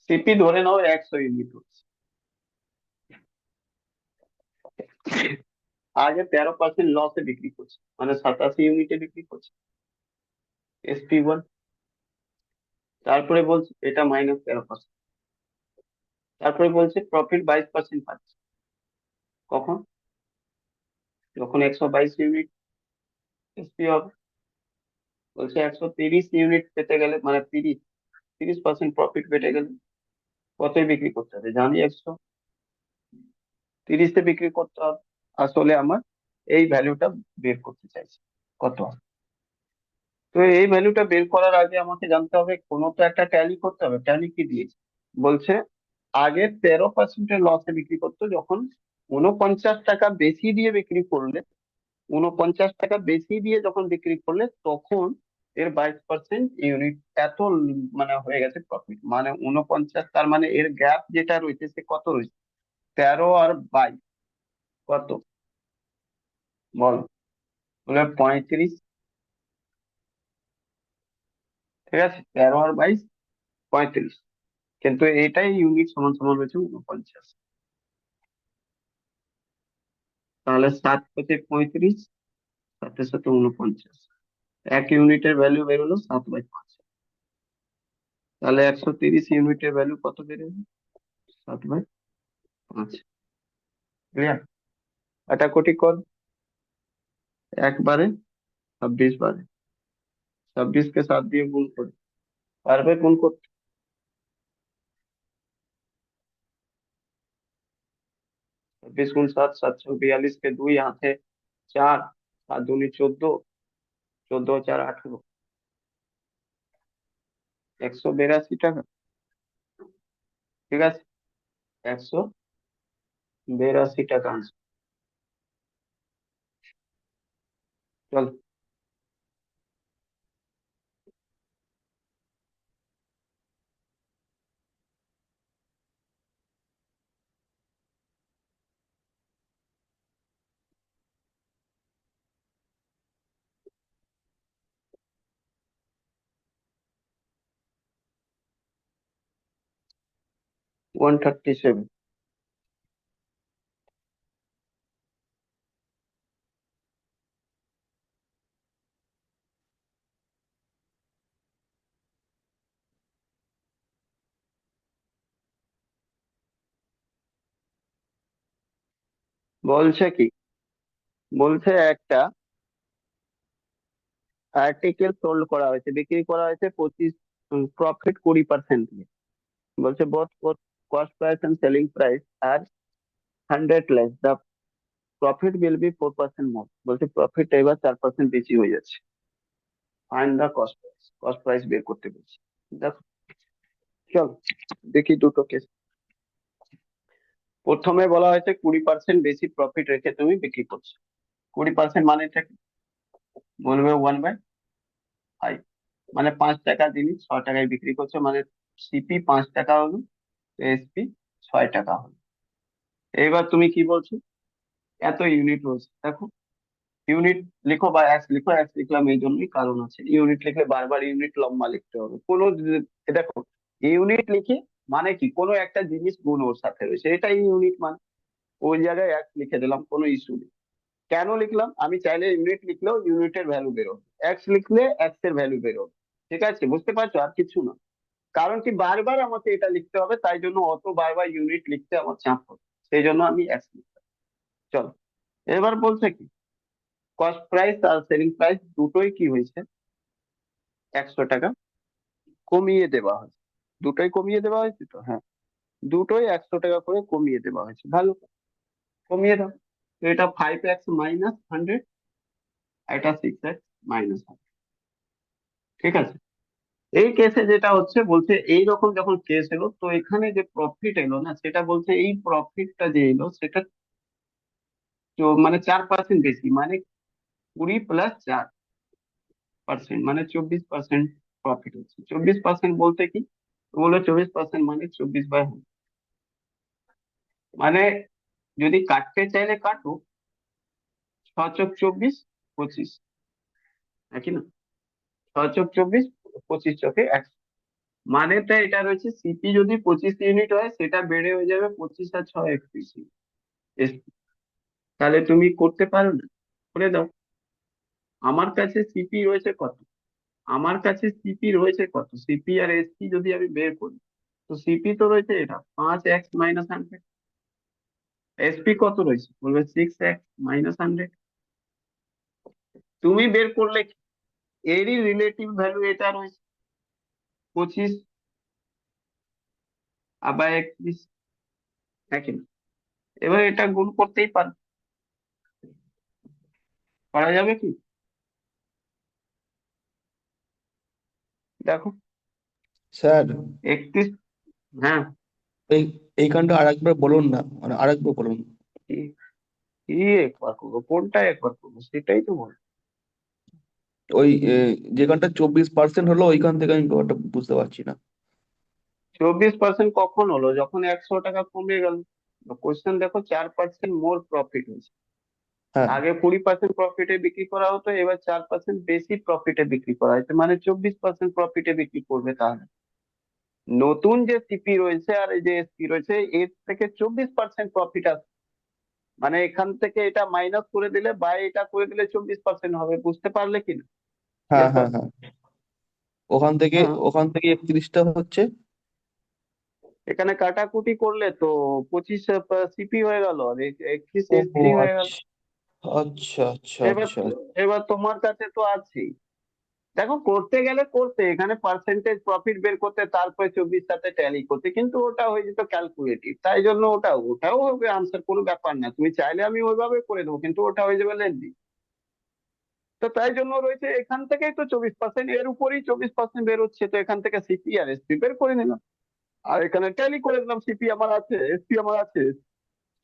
S2: সিপি ধরে নাও 100 ইউনিট হচ্ছে, আগে 13% লসে বিক্রি করছে, মানে 87 ইউনিটে বিক্রি করছে, SP1। তারপরে বলছে এটা -13%। তারপরে বলছে প্রফিট 22% পাচ্ছে। কখন? যখন 122 ইউনিট এসপি হবে। বলছে 130 ইউনিট পেতে গেলে, মানে 30% প্রফিট পেতে গেলে কতই বিক্রি করতে হবে, জানি 130-এ বিক্রি করতে হবে। আসলে আমার এই ভ্যালুটা বের করতে চাইছি, কত। তো এই ভ্যালুটা বের করার আগে আমাকে জানতে হবে, কোনো তো একটা ট্যালি করতে হবে। ট্যালি কি দিয়েছে? বলছে আগে 13%-এর লসে বিক্রি করতো, যখন 49 টাকা বেশি দিয়ে বিক্রি করলে, 49 টাকা বেশি দিয়ে যখন বিক্রি করলে তখন এর 22% ইউনিট এত মানে হয়ে গেছে প্রফিট, মানে 49, তার মানে এর গ্যাপ যেটা রয়েছে সে কত রয়েছে, 13 আর 22 কত, বলো। বলে 35। ঠিক আছে, 13 আর 22 35। কিন্তু এটাই ইউনিট সমান সমান রয়েছে 49। তাহলে 7 × 35, 7 × 7 = 49। 1 ইউনিটের ভ্যালু বেরোলো 7/5। তাহলে 130 ইউনিটের ভ্যালু কত বেরোবে? 7/5। ক্লিয়ার? কাটাকুটি কর, একবারে 26 বারে, 26-কে 7 দিয়ে গুণ করে, পারবে গুণ করতে? 26 × 7 742, দুই হাতে 4, 7 দুনি 14, 14 × 4 = 18, 182 টাকা। ঠিক আছে, 182 টাকা আনসার। চল, 137। বলছে কি, বলছে একটা আর্টিকেল সোল্ড করা হয়েছে, বিক্রি করা হয়েছে 25, প্রফিট 20% দিয়ে। বলছে both cost price and selling price are 100 less, the profit will be 4% more. বলছে প্রফিট এবার 4% বেশি হয়ে যাচ্ছে। Find the cost price, cost price বের করতে বলছে। দেখো, চল দেখি দুটো কেস। প্রথমে বলা হয়েছে 20% বেশি প্রফিট রেখে তুমি বিক্রি করছো। 20% মানেটা কি? বলবে 1/5। মানে 5 টাকা জিনিস 6 টাকায় বিক্রি করছো, মানে সিপি 5 টাকা হলো, এসপি 6 টাকা হলো। এবার তুমি কি বলছো? এত ইউনিট রয়েছে, দেখো ইউনিট লিখো বা এক্স লিখো। এক্স লিখলাম এই জন্যই, কারণ আছে ইউনিট লিখলে বারবার ইউনিট লম্বা লিখতে হবে দেখো, ইউনিট লিখে মানে কি, কোনো একটা জিনিস গুণ ওর সাথে রয়েছে, এটাই ইউনিট মানে। ওই জায়গায় এক্স লিখে দিলাম, কোনো ইস্যু নেই। কেন লিখলাম? আমি চাইলে ইউনিট লিখলেও ইউনিটের ভ্যালু বেরোবে, এক্স লিখলে এক্স এর ভ্যালু বেরোবে। ঠিক আছে, বুঝতে পারছো? আর কিছু না। কারণ কি, বারবার আমাকে এটা লিখতে হবে, তাই জন্য অত বারবার ইউনিট লিখতে আমার চাপ হবে, সেই জন্য আমি এক্স লিখলাম। চলো, এবার বলছে কি, কস্ট প্রাইস আর সেলিং প্রাইস দুটোই কি হয়েছে, 100 টাকা কমিয়ে দেওয়া হয়েছে। দুটোই কমিয়ে দেওয়া হয়েছে তো, হ্যাঁ, দুটোই 100 টাকা করে কমিয়ে দেওয়া হয়েছে। ভালো, কমিয়ে দাও। তো এটা 5x - 100, এটা 6x - 100। ঠিক আছে। এই কেসে যেটা হচ্ছে, বলছে এই রকম যখন কেস এলো, তো এখানে যে প্রফিট এলো না, সেটা বলছে এই প্রফিটটা যে এলো সেটা মানে 4% বেশি, মানে 20 + 4%, মানে 24% প্রফিট হচ্ছে। 24% বলতে কি, বললো 24% মানে 24/100। মানে যদি কাটতে চাইলে কাটো, 6 × 24 = 25, নাকি না? 6 × 24 = 25 × 100। মানে তো এটা রয়েছে, সিপি যদি 25 ইউনিট হয়, সেটা বেড়ে হয়ে যাবে 25 আর 6 = 31। তাহলে তুমি করতে পারো না? করে দাও। আমার কাছে সিপি রয়েছে কত? আমার কাছে সিপি রয়েছে কত, সিপি আর এসপি যদি আমি বের করি, তো সিপি তো রয়েছে এটা 5x - 100। এসপি কত রয়েছে? বলবে 6x - 100। তুমি বের করলে কি? এরই রিলেটিভ ভ্যালু এটা রয়েছে 25 আবার 31, নাকি না? এবার এটা গুণ করতেই পারো, করা যাবে কি? দেখো,
S1: স্যার,
S2: 31, হ্যাঁ।
S1: এই এইখানটা আরেকবার বলুন না, মানে আরেকবার বলুন।
S2: কি কি একবার করবো, কোনটা একবার করবো, সেটাই তো বল।
S1: ওই যেখানটা 24% হলো ওইখান থেকে আমি ব্যাপারটা বুঝতে পারছি না।
S2: 24% কখন হলো? যখন 100 টাকা কমে গেল। কোশ্চেন দেখো, 4% মোর প্রফিট হয়েছে।
S1: হ্যাঁ,
S2: আগে 20% প্রফিটে বিক্রি করা হতো, এবার 4% বেশি প্রফিটে বিক্রি করা হয়েছে, মানে 24% প্রফিটে বিক্রি করবে। তাহলে নতুন যে সিপি রয়েছে আর এই যে এসপি রয়েছে, এর থেকে 24% প্রফিট আসবে। মানে এখান থেকে এটা মাইনাস করে দিলে বা এটা করে দিলে 24% হবে। বুঝতে পারলে কি না?
S1: হ্যাঁ,
S2: এরপর,
S1: হ্যাঁ, হ্যাঁ, ওখান থেকে
S2: হ্যাঁ,
S1: ওখান থেকে 31টা হচ্ছে।
S2: এখানে কাটাকুটি করলে তো 25 সিপি হয়ে গেল আর 31
S1: ও,
S2: এসপি হয়ে গেল।
S1: আচ্ছা, আচ্ছা, আচ্ছা,
S2: এবার
S1: আচ্ছা।
S2: এবার তোমার কাছে তো আছেই। দেখো, করতে গেলে করতে, এখানে পার্সেন্টেজ প্রফিট বের করতে, তারপরে 24 সাথে ট্যালি করতে, কিন্তু ওটা হয়ে যেত ক্যালকুলেটিভ, তাই জন্য ওটাও হবে আনসার, কোনো ব্যাপার না। তুমি চাইলে আমি ওইভাবে করে দেবো, কিন্তু ওটা হয়ে যাবে লেন্দি। তো তাই জন্য রয়েছে, এখান থেকেই তো 24%, এর উপরেই 24% বেরোচ্ছে, তো এখান থেকে সিপি আর এসপি বের করে নিলাম। আর এখানে ট্যালি করে দিলাম, সিপি আমার আছে, এসপি আমার আছে,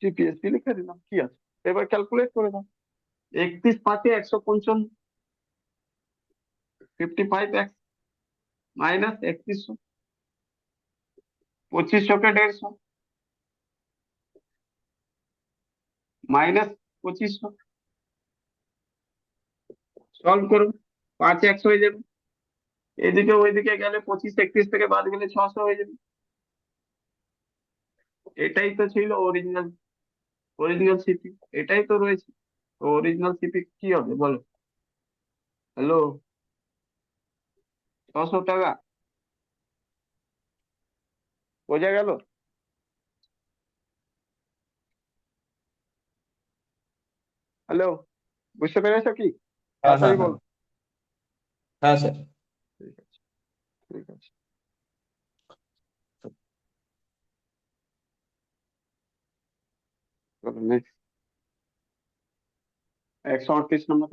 S2: সিপি এসপি লিখে দিলাম, কি আছে? এবার ক্যালকুলেট করে দাও। 31 × 5 = 155, 55x - 3100, 2500 কে 150 -2500। সলভ করুন, 5x হয়ে যাবে। এদিকে ওইদিকে গেলে 25 31 থেকে বাদ গেলে 600 হয়ে যাবে। এটাই তো ছিল অরিজিনাল, অরিজিনাল সিপি। এটাই তো রয়েছে। তো অরিজিনাল সিপি কি হবে বলো? হ্যালো, 600 টাকা। বোঝা গেল? হ্যালো, বুঝতে পেরেছো কি?
S1: হ্যাঁ হ্যাঁ
S2: তাড়াতাড়ি
S1: হ্যাঁ।
S2: বল।
S1: হ্যাঁ স্যার।
S2: ঠিক আছে, ঠিক আছে। চলো নেক্সট। 138 নম্বর।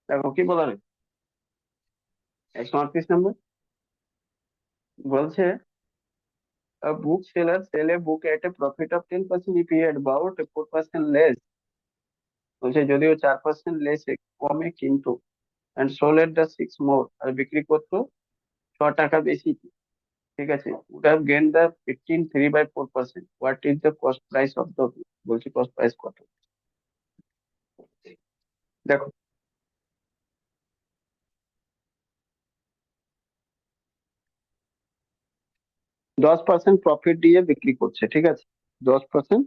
S2: দেখো কি বলা রে, 138 নম্বর বলছে, a bookseller sell a book at a profit of 10% if he had bought 4% less। বলছে যদিও 4% লেস কমে কিন্তু, and sold at the 6 more, আর বিক্রি করতো 6 টাকা বেশি। ঠিক আছে, would have gained the 15 3/4%, what is the cost price of the book? বলছি কস্ট প্রাইস কত। দেখো, 10% প্রফিট দিয়ে বিক্রি করছে, ঠিক আছে। 10%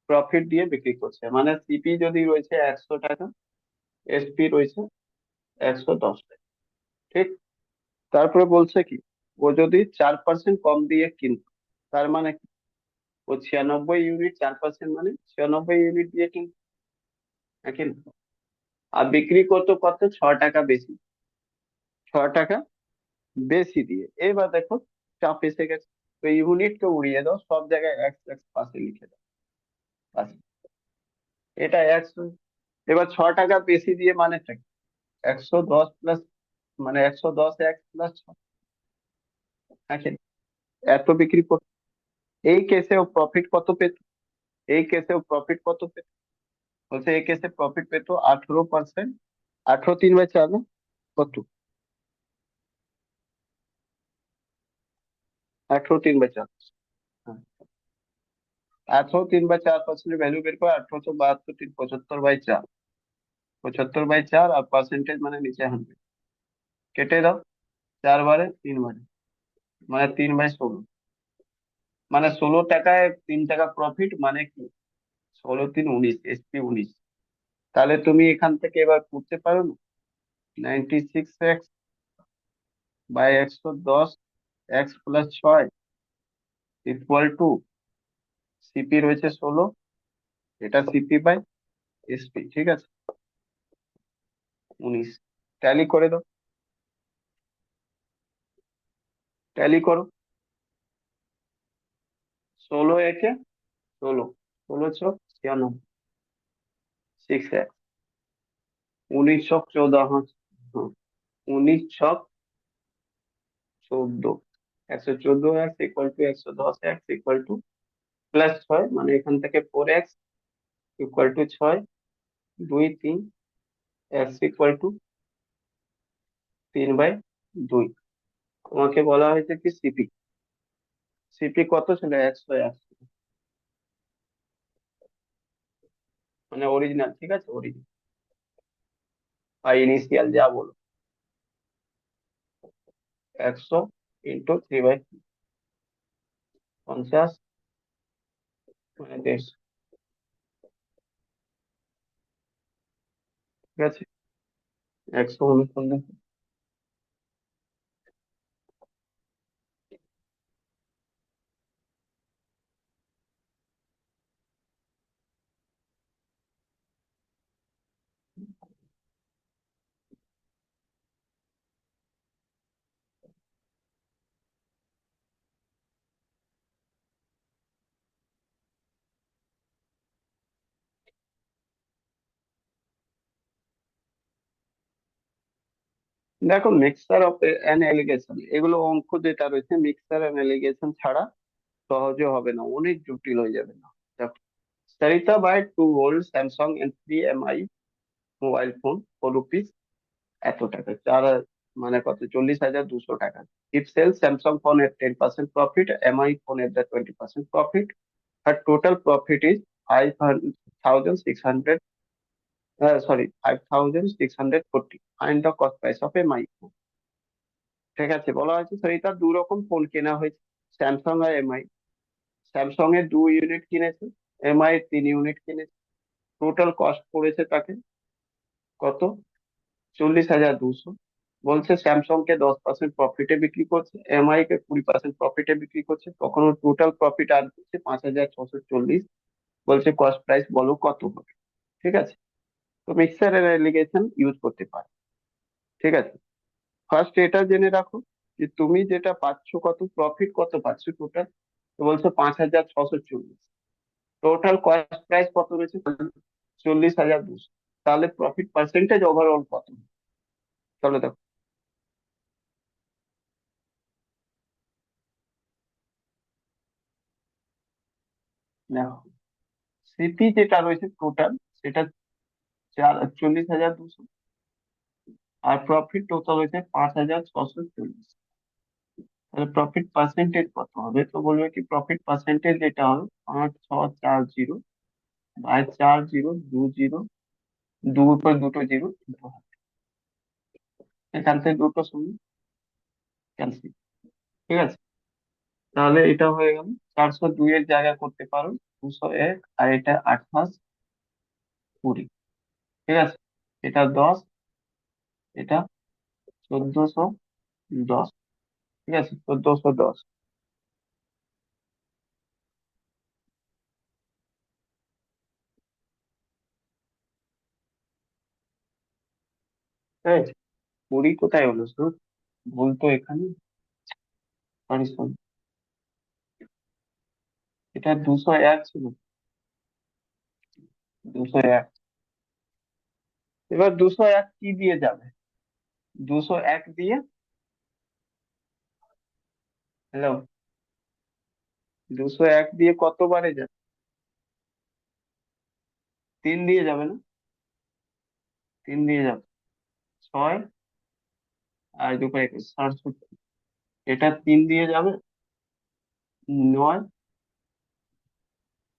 S2: প্রফিট দিয়ে বিক্রি করছে, মানে সিপি যদি রয়েছে 100 টাকা, এসপি রয়েছে 110 টাকা। ঠিক। তারপরে বলছে কি, ও যদি 4% কম দিয়ে কিনতো, তার মানে কি, ও 96 ইউনিট, 4% মানে 96 ইউনিট দিয়ে কিনতো নাকি না? আর বিক্রি করতো কত, 6 টাকা বেশি। 6 টাকা বেশি দিয়ে। এবার দেখো, চাপ এসে গেছে, তো ইউনিট কে উড়িয়ে দাও, সব জায়গায় এক্স এক্স পাশে লিখে দাও, বাস। এটা 100। এবার 6 টাকা বেশি দিয়ে মানে 110 প্লাস, মানে 110 এক্স প্লাস 6, নাকি না? এত বিক্রি করতো। এই কেসে ও প্রফিট কত পেত, এই কেসে ও প্রফিট কত পেত, বলছে এই কেসে প্রফিট পেত 18%। 18 3/4 না, কত? 18 3/4। হ্যাঁ, 18 3/4% ভ্যালু বের করে 1872 75/4, 75/4, আর পার্সেন্টেজ মানে নিচে 100। কেটে দাও, 4 বারে 3 বারে, মানে 3/16। মানে 16 টাকায় 3 টাকা প্রফিট, মানে কি, 16 3 19, এসপি 19। তাহলে তুমি এখান থেকে এবার করতে পারো না, 96 x by 110 x plus 6 equal to, CP রয়েছে 16, এটা সিপি বাই এসপি, ঠিক আছে, 19। ট্যালি করে দাও, ট্যালি করো। 16 একে 16, 16 96, 6 এক্স, 19 14, হ্যাঁ, 19 14, 114 x equal two 110 x equal two plus 6, মানে এখান থেকে 4 x equal two 6, 2 3, x equal two 3/2। তোমাকে বলা হয়েছে কি সিপি, সিপি কত ছিল, 100 মানে অরিজিনাল, ঠিক আছে, অরিজিনাল বা ইনিশিয়াল যা বলো, 100 × 3/50, মানে 150, ঠিক আছে। 149। দেখো, মিক্সার অফ অ্যান এলিগেশন, এগুলো অঙ্ক যেটা রয়েছে মিক্সার অ্যান এলিগেশন ছাড়া সহজে হবে না, অনেক জটিল হয়ে যাবে না। দেখো, Sarita buy 2 old Samsung and 3 MI mobile phone for rupees এত টাকা, মানে কত, 40,200 টাকা। If sell Samsung phone at 10% প্রফিট, MI phone at the 20% profit, আর total profit is 5,600, sorry 5,640, find the cost price of MI phone. ঠিক আছে, বলা হয়েছে সরিতা দু রকম ফোন কেনা হয়েছে, স্যামসাং আর এমআই। স্যামসাং এর 2 ইউনিট কিনেছে, এমআই এর 3 ইউনিট কিনেছে। টোটাল কস্ট পড়েছে তাকে কত, 40,200। বলছে স্যামসাং কে 10% প্রফিটে বিক্রি করছে, এমআই কে 20% প্রফিটে বিক্রি করছে, তখন টোটাল প্রফিট আর হচ্ছে 5,640। বলছে কস্ট প্রাইস বলো কত হবে। ঠিক আছে, তো মিক্সার এলিগেশন ইউজ করতে পারে। ঠিক আছে, ফার্স্ট এটা জেনে রাখো যে তুমি যেটা পাচ্ছ, কত প্রফিট কত পাচ্ছ টোটাল। তো বলছো 5,640, টোটাল কস্ট প্রাইস কত রয়েছে, 40,200। তাহলে প্রফিট পার্সেন্টেজ ওভারঅল কত। চলো দেখো। দেখো, সিপি যেটা রয়েছে টোটাল, সেটা 40,200, আর প্রফিট টোটাল হয়েছে 5,640। তাহলে প্রফিট পার্সেন্টেজ কত হবে, তো বলবে কি প্রফিট পার্সেন্টেজ যেটা হবে 5,640 বাই 4,020, দুর পর দুটো জিরো, এখান থেকে দুটো শূন্য ক্যান্সেল। ঠিক আছে, তাহলে এটা হয়ে গেল। 402 এর জায়গা করতে পারো 201, আর এটা 28, 20। ঠিক আছে, এটা 10, এটা 1410। ঠিক আছে, 1410। ঠিক আছে, 20 কোথায় হলো স্যার, ভুল তো এখানে, সরি সরি, এটা 201 ছিল, 201। এবার 201 কি দিয়ে যাবে, 201 দিয়ে, হ্যালো, 201 দিয়ে কতবারে যাবে, 3 দিয়ে যাবে না, 3 দিয়ে যাবে, 6 আর 2 × 21, 67। এটা 3 দিয়ে যাবে, 9,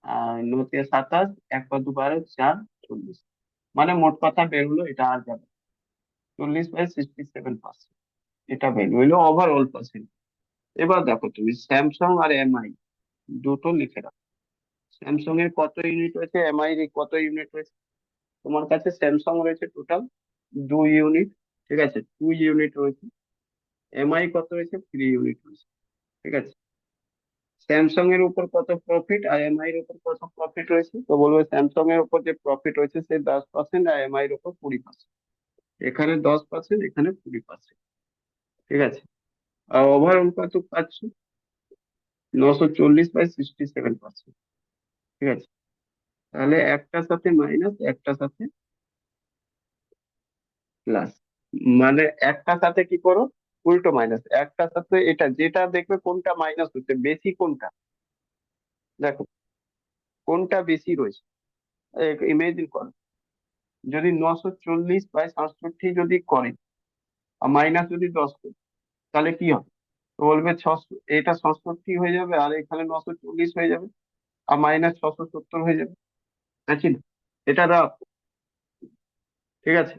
S2: আর 9 × 27, 1 × 2 = 4, 40। মানে মোট কথা বের হলো এটা আর যাবে 40/67%। এটা বের হইলো ওভারঅল পার্সেন্ট। এবার দেখো, তুমি স্যামসাং আর এমআই দুটো লিখে রাখো। স্যামসাং এর কত ইউনিট রয়েছে, এমআই এর কত ইউনিট রয়েছে। তোমার কাছে স্যামসাং রয়েছে টোটাল 2 ইউনিট। ঠিক আছে, 2 ইউনিট রয়েছে। এমআই কত রয়েছে, 3 ইউনিট রয়েছে। ঠিক আছে, স্যামসাং এর উপর কত প্রফিট আর এমআই এর উপর কত প্রফিট রয়েছে, তো বলবো স্যামসাং এর উপর যে প্রফিট রয়েছে সে 10%, আর এমআই এর উপর 20%। এখানে 10%, এখানে 20%। ঠিক আছে, আর ওভারঅল কত পাচ্ছ, 940/67%। ঠিক আছে, তাহলে একটার সাথে মাইনাস, একটার সাথে প্লাস, মানে একটার সাথে কি করো, উল্টো মাইনাস, একটার সাথে এটা যেটা দেখবে কোনটা মাইনাস হচ্ছে বেশি কোনটা। দেখো, কোনটা বেশি রয়েছে, ইমেজিন করো, যদি 940/67 যদি করে, আর মাইনাস যদি 10 করে, তাহলে কি হবে, তো বলবে 600, এটা 67 হয়ে যাবে, আর এখানে 940 হয়ে যাবে, আর মাইনাস 670 হয়ে যাবে। নাকি না? এটা রাফ। ঠিক আছে,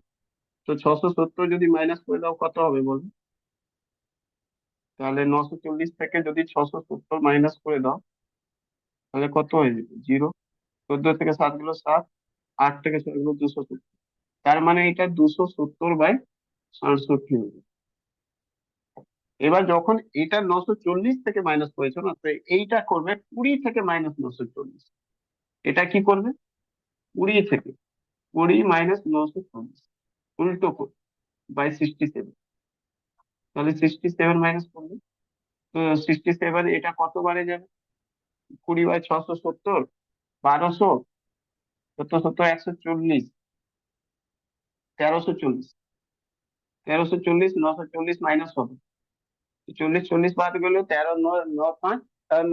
S2: তো 670 যদি মাইনাস করে দাও কত হবে বলবে, তাহলে 940 থেকে যদি 670 মাইনাস করে দাও, তাহলে কত হয়ে যাবে, 0। 14 থেকে 7 গেল 7, 8 থেকে 6 গেল 270। তার মানে এটা 270/68 হবে। এবার যখন এটা 940 থেকে মাইনাস করেছো না, তো এইটা করবে 20 থেকে মাইনাস 940। এটা কি করবে, 20 থেকে 20 - 940, উল্টো করবে, বাই 67। তাহলে 67 মাইনাস করবে, তো 67 এটা কতবারে যাবে, 20/670, 1200, 17, 17, 140, 1340। 1340, 940 মাইনাস হবে, 40 40 বাদ গেল, 13 9 9 5,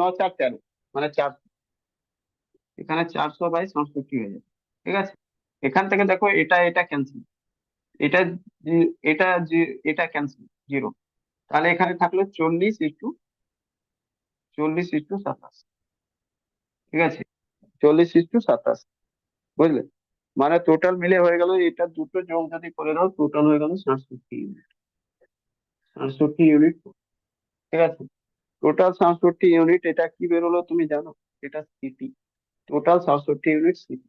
S2: 9 4 13, মানে 400। এখানে 400/67 হয়ে যাবে। ঠিক আছে, এখান থেকে দেখো এটা এটা ক্যান্সেল, এটা এটা এটা ক্যান্সেল, জিরো। তাহলে এখানে থাকলো 40:27। ঠিক আছে, 40:27, বুঝলে? মানে টোটাল মিলে হয়ে গেল, এটা দুটো যোগ যদি করে দাও টোটাল হয়ে গেল 67 ইউনিট। 67 ইউনিট। ঠিক আছে, টোটাল 67 ইউনিট, এটা কি বেরোলো তুমি জানো? এটা সিপি, টোটাল 67 ইউনিট সিপি।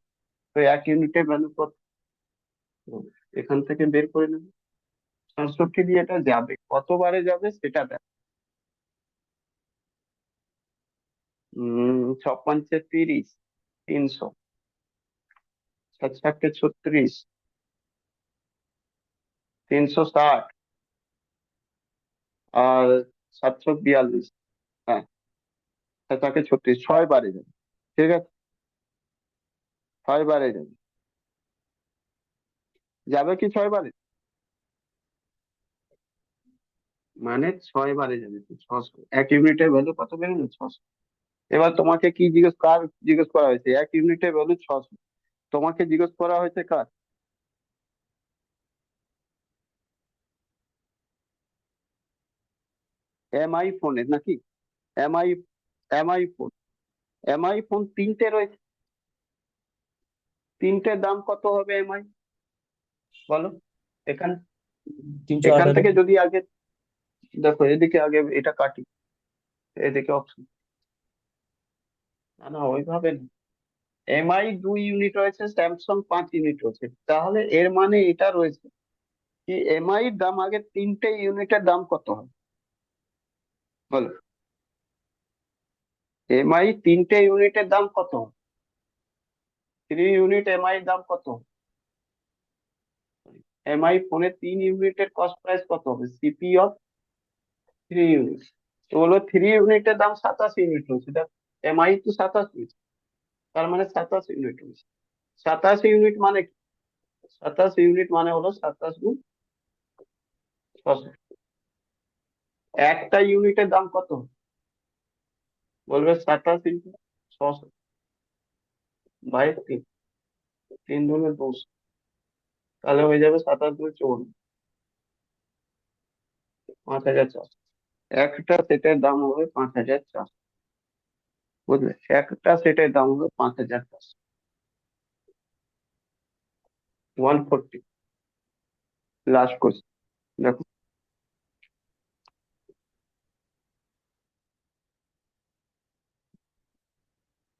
S2: তো 1 ইউনিটের ভ্যালু কত? এখান থেকে বের করে নেবে। 67 দিয়ে এটা যাবে, কতবারে যাবে সেটা দেখ। 6 5 30, 300, 7 7 36, 360, আর 742। হ্যাঁ, 7 8 36, 6 বারে যাবে। ঠিক আছে, 6 বারে যাবে। যাবে কি 6 বারে? মানে 6 বারে যাবে তো 600, 1 ইউনিটের ভ্যালু কত বেরোলো? 600। এবার তোমাকে কি জিজ্ঞেস করা হয়েছে? 1 ইউনিটের ভ্যালু 600, তোমাকে জিজ্ঞেস করা হয়েছে কার? এমআই ফোনের নাকি? MI, MI phone, MI phone তিনটে রয়েছে, তিনটের দাম কত হবে এমআই, বলো? এখান
S1: তিনশো
S2: এখান
S1: আঠারো
S2: থেকে যদি আগে দেখো, এদিকে আগে এটা কাটি, এদিকে অপশন, না না ওইভাবে না। এমআই 2 ইউনিট রয়েছে, স্যামসাং 5 ইউনিট রয়েছে, তাহলে এর মানে এটা রয়েছে কি এমআই এর দাম আগে তিনটে ইউনিটের দাম কত হয়, বলো? এমআই তিনটে ইউনিটের দাম কত? 3 ইউনিট এমআই এর দাম কত? এমআই ফোনের 3 ইউনিটের কস্ট প্রাইস কত হবে? সিপি অফ 3 ইউনিট, তো হলো 3 ইউনিটের দাম 27 ইউনিট রয়েছে, দেখ এমআই তো 27 ইউনিট, তার মানে 27 ইউনিট রয়েছে। 27 ইউনিট মানে কি? 27 ইউনিট মানে হলো 27 × 600। একটা ইউনিটের দাম কত? বলবে 27 × 600/3, 3 × 200, তাহলে হয়ে যাবে 27 × 54, 5,400। একটা সেটের দাম হবে 5,400, বুঝলে? একটা সেটের দাম হবে 5,400, 140। লাস্ট কোশ্চেন, দেখো,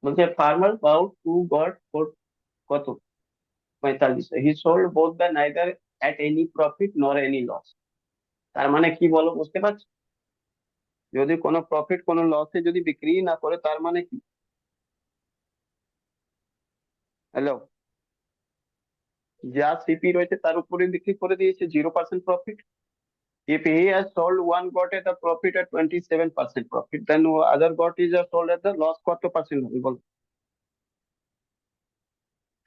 S2: বলছে farmer bought two goats for কত? 45। He sold both the neither at any profit nor any loss. তার মানে কি বলো, বুঝতে পারছো? যদি কোনো প্রফিট কোনো লসে যদি বিক্রি না করে, তার মানে কি? হ্যালো, যা সিপি রয়েছে তার উপরে বিক্রি করে দিয়েছে 0% profit. If he has sold one got at a profit at 27% profit, then other got is sold at the loss, কত পার্সেন্ট হবে বল?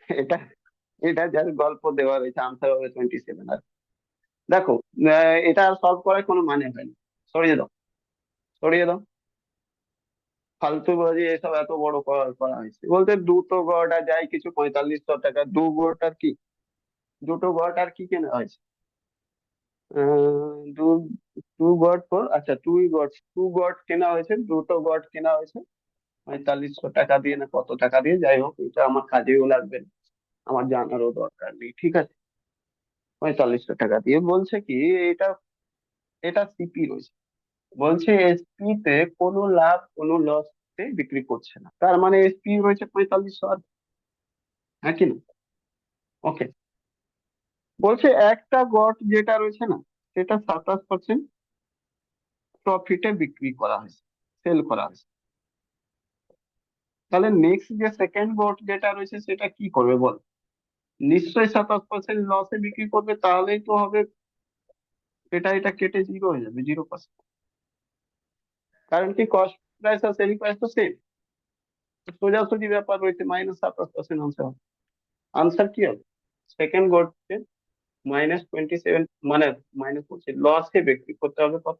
S2: এটা এটা যার গল্প দেওয়া রয়েছে, আনসার হবে 27। আর দেখো, এটা সলভ করার কোনো মানে হয় না, সরিয়ে দাও, সরিয়ে দাও। ফালতু বাজি এসব এত বড় করা করা হয়েছে, বলতে দুটো গড় আর যাই কিছু 4500 টাকা, দু গড় আর কি, দুটো গড় আর কি কেনা হয়েছে? দু টু গড ফোর, আচ্ছা টু গড কেনা হয়েছে, দুটো গড কেনা হয়েছে 4500 টাকা দিয়ে, না কত টাকা দিয়ে, যাই হোক এটা আমার কাজেও লাগবে না, আমার জানারও দরকার নেই। ঠিক আছে, 4500 টাকা দিয়ে বলছে কি, এটা এটা সিপি রয়েছে, বলছে এসপি তে কোনো লাভ কোনো লস বিক্রি করছে না, তার মানে এসপি রয়েছে 4500, আর হ্যাঁ কি না? ওকে, বলছে একটা গট যেটা রয়েছে না, সেটা 27% প্রফিটে বিক্রি করা হয়েছে, সেল করা হয়েছে। তাহলে নেক্সট যে সেকেন্ড গট যেটা রয়েছে সেটা কি করবে বল? নিশ্চয়ই 27% লসে বিক্রি করবে, তাহলেই তো হবে, এটা কেটে জিরো হয়ে যাবে, 0%। কারণ কি কস্ট প্রাইস আর সেলিং প্রাইস তো সেম, সোজাসুজি ব্যাপার রয়েছে, -27% আনসার হবে। আনসার কি হবে? সেকেন্ড গট, -27, মানে মাইনাস করছি, লসে বিক্রি করতে হবে কত?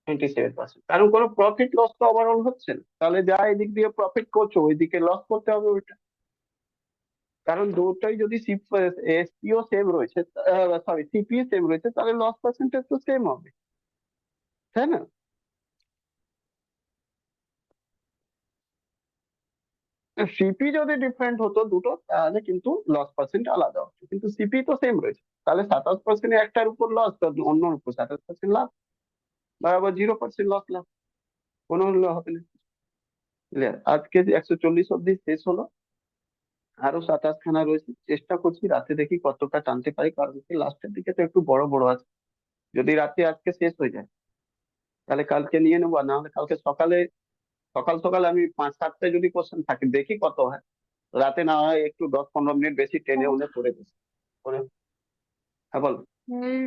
S2: 27%। কারণ কোনো প্রফিট লস তো ওভারঅল হচ্ছে না, তাহলে যা এদিক দিয়ে প্রফিট করছো ওইদিকে লস করতে হবে ওইটা। কারণ দুটোই যদি এসপিও সেম রয়েছে, সরি সিপিও সেম রয়েছে, তাহলে লস পার্সেন্টেজ তো সেম হবে, তাই না? সিপি যদি ডিফারেন্ট হতো দুটো, তাহলে কিন্তু লস পার্সেন্ট আলাদা হতো, কিন্তু সিপি তো সেম রয়েছে, তাহলে 27% একটার উপর লস, অন্যর উপর 27% লাভ, বরাবর 0% লস লাভ, কোনো হবে না। Clear? আজকে 140 অব্দি শেষ হলো, আরো 27 খানা রয়েছে, চেষ্টা করছি রাতে দেখি কতটা টানতে পারি, কারণ কি লাস্টের দিকে তো একটু বড় বড় আছে। যদি রাতে আজকে শেষ হয়ে যায় তাহলে কালকে নিয়ে নেবো, আর না হলে কালকে সকালে, সকাল সকাল আমি 5-7টায় যদি কোশ্চেন থাকে দেখি কত হয়, রাতে না হয় একটু 10-15 মিনিট বেশি টেনে উনে করে দিচ্ছি করে। হ্যাঁ বল।
S3: স্যার,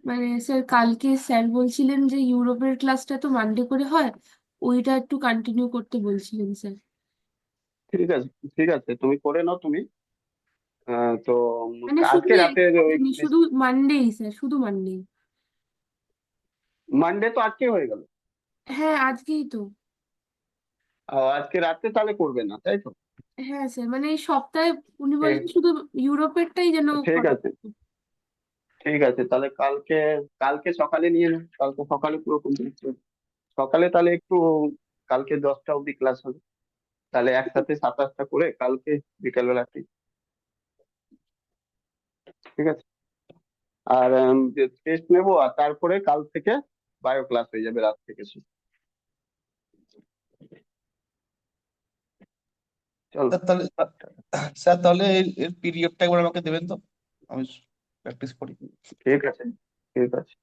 S3: মানে স্যার কালকে স্যার বলছিলেন যে ইউরোপের ক্লাসটা তো মানডে করে হয়, ওইটা একটু কন্টিনিউ করতে বলছিলেন স্যার।
S2: ঠিক আছে, ঠিক আছে, তুমি করে নাও তুমি। তো
S3: মানে শুধু
S2: আজকে রাতে ওই
S3: শুধু মানডেই স্যার, শুধু মানডেই।
S2: মানডে তো আজকে হয়ে গেল।
S3: হ্যাঁ, আজকেই তো।
S2: আজকে রাতে তাহলে করবে না তাই তো?
S3: হ্যাঁ স্যার, মানে এই সপ্তাহে উনি
S2: ঠিক,
S3: বলছেন শুধু ইউরোপেরটাই যেন
S2: ঠিক
S3: করা।
S2: আছে, ঠিক আছে, তাহলে কালকে, কালকে সকালে নিয়ে নেব, কালকে সকালে পুরো কমপ্লিট করবে। সকালে তাহলে একটু, কালকে 10টা অবধি ক্লাস হবে, তাহলে একসাথে 27টা করে কালকে বিকালবেলা ঠিক আছে। আর টেস্ট নেবো, আর তারপরে কাল থেকে বায়ো ক্লাস হয়ে যাবে রাত থেকে শুরু। চলো।
S1: স্যার তাহলে, স্যার তাহলে এর পিরিয়ডটা একবার আমাকে দেবেন তো, আমি প্র্যাকটিস করি।
S2: ঠিক আছে, ঠিক আছে।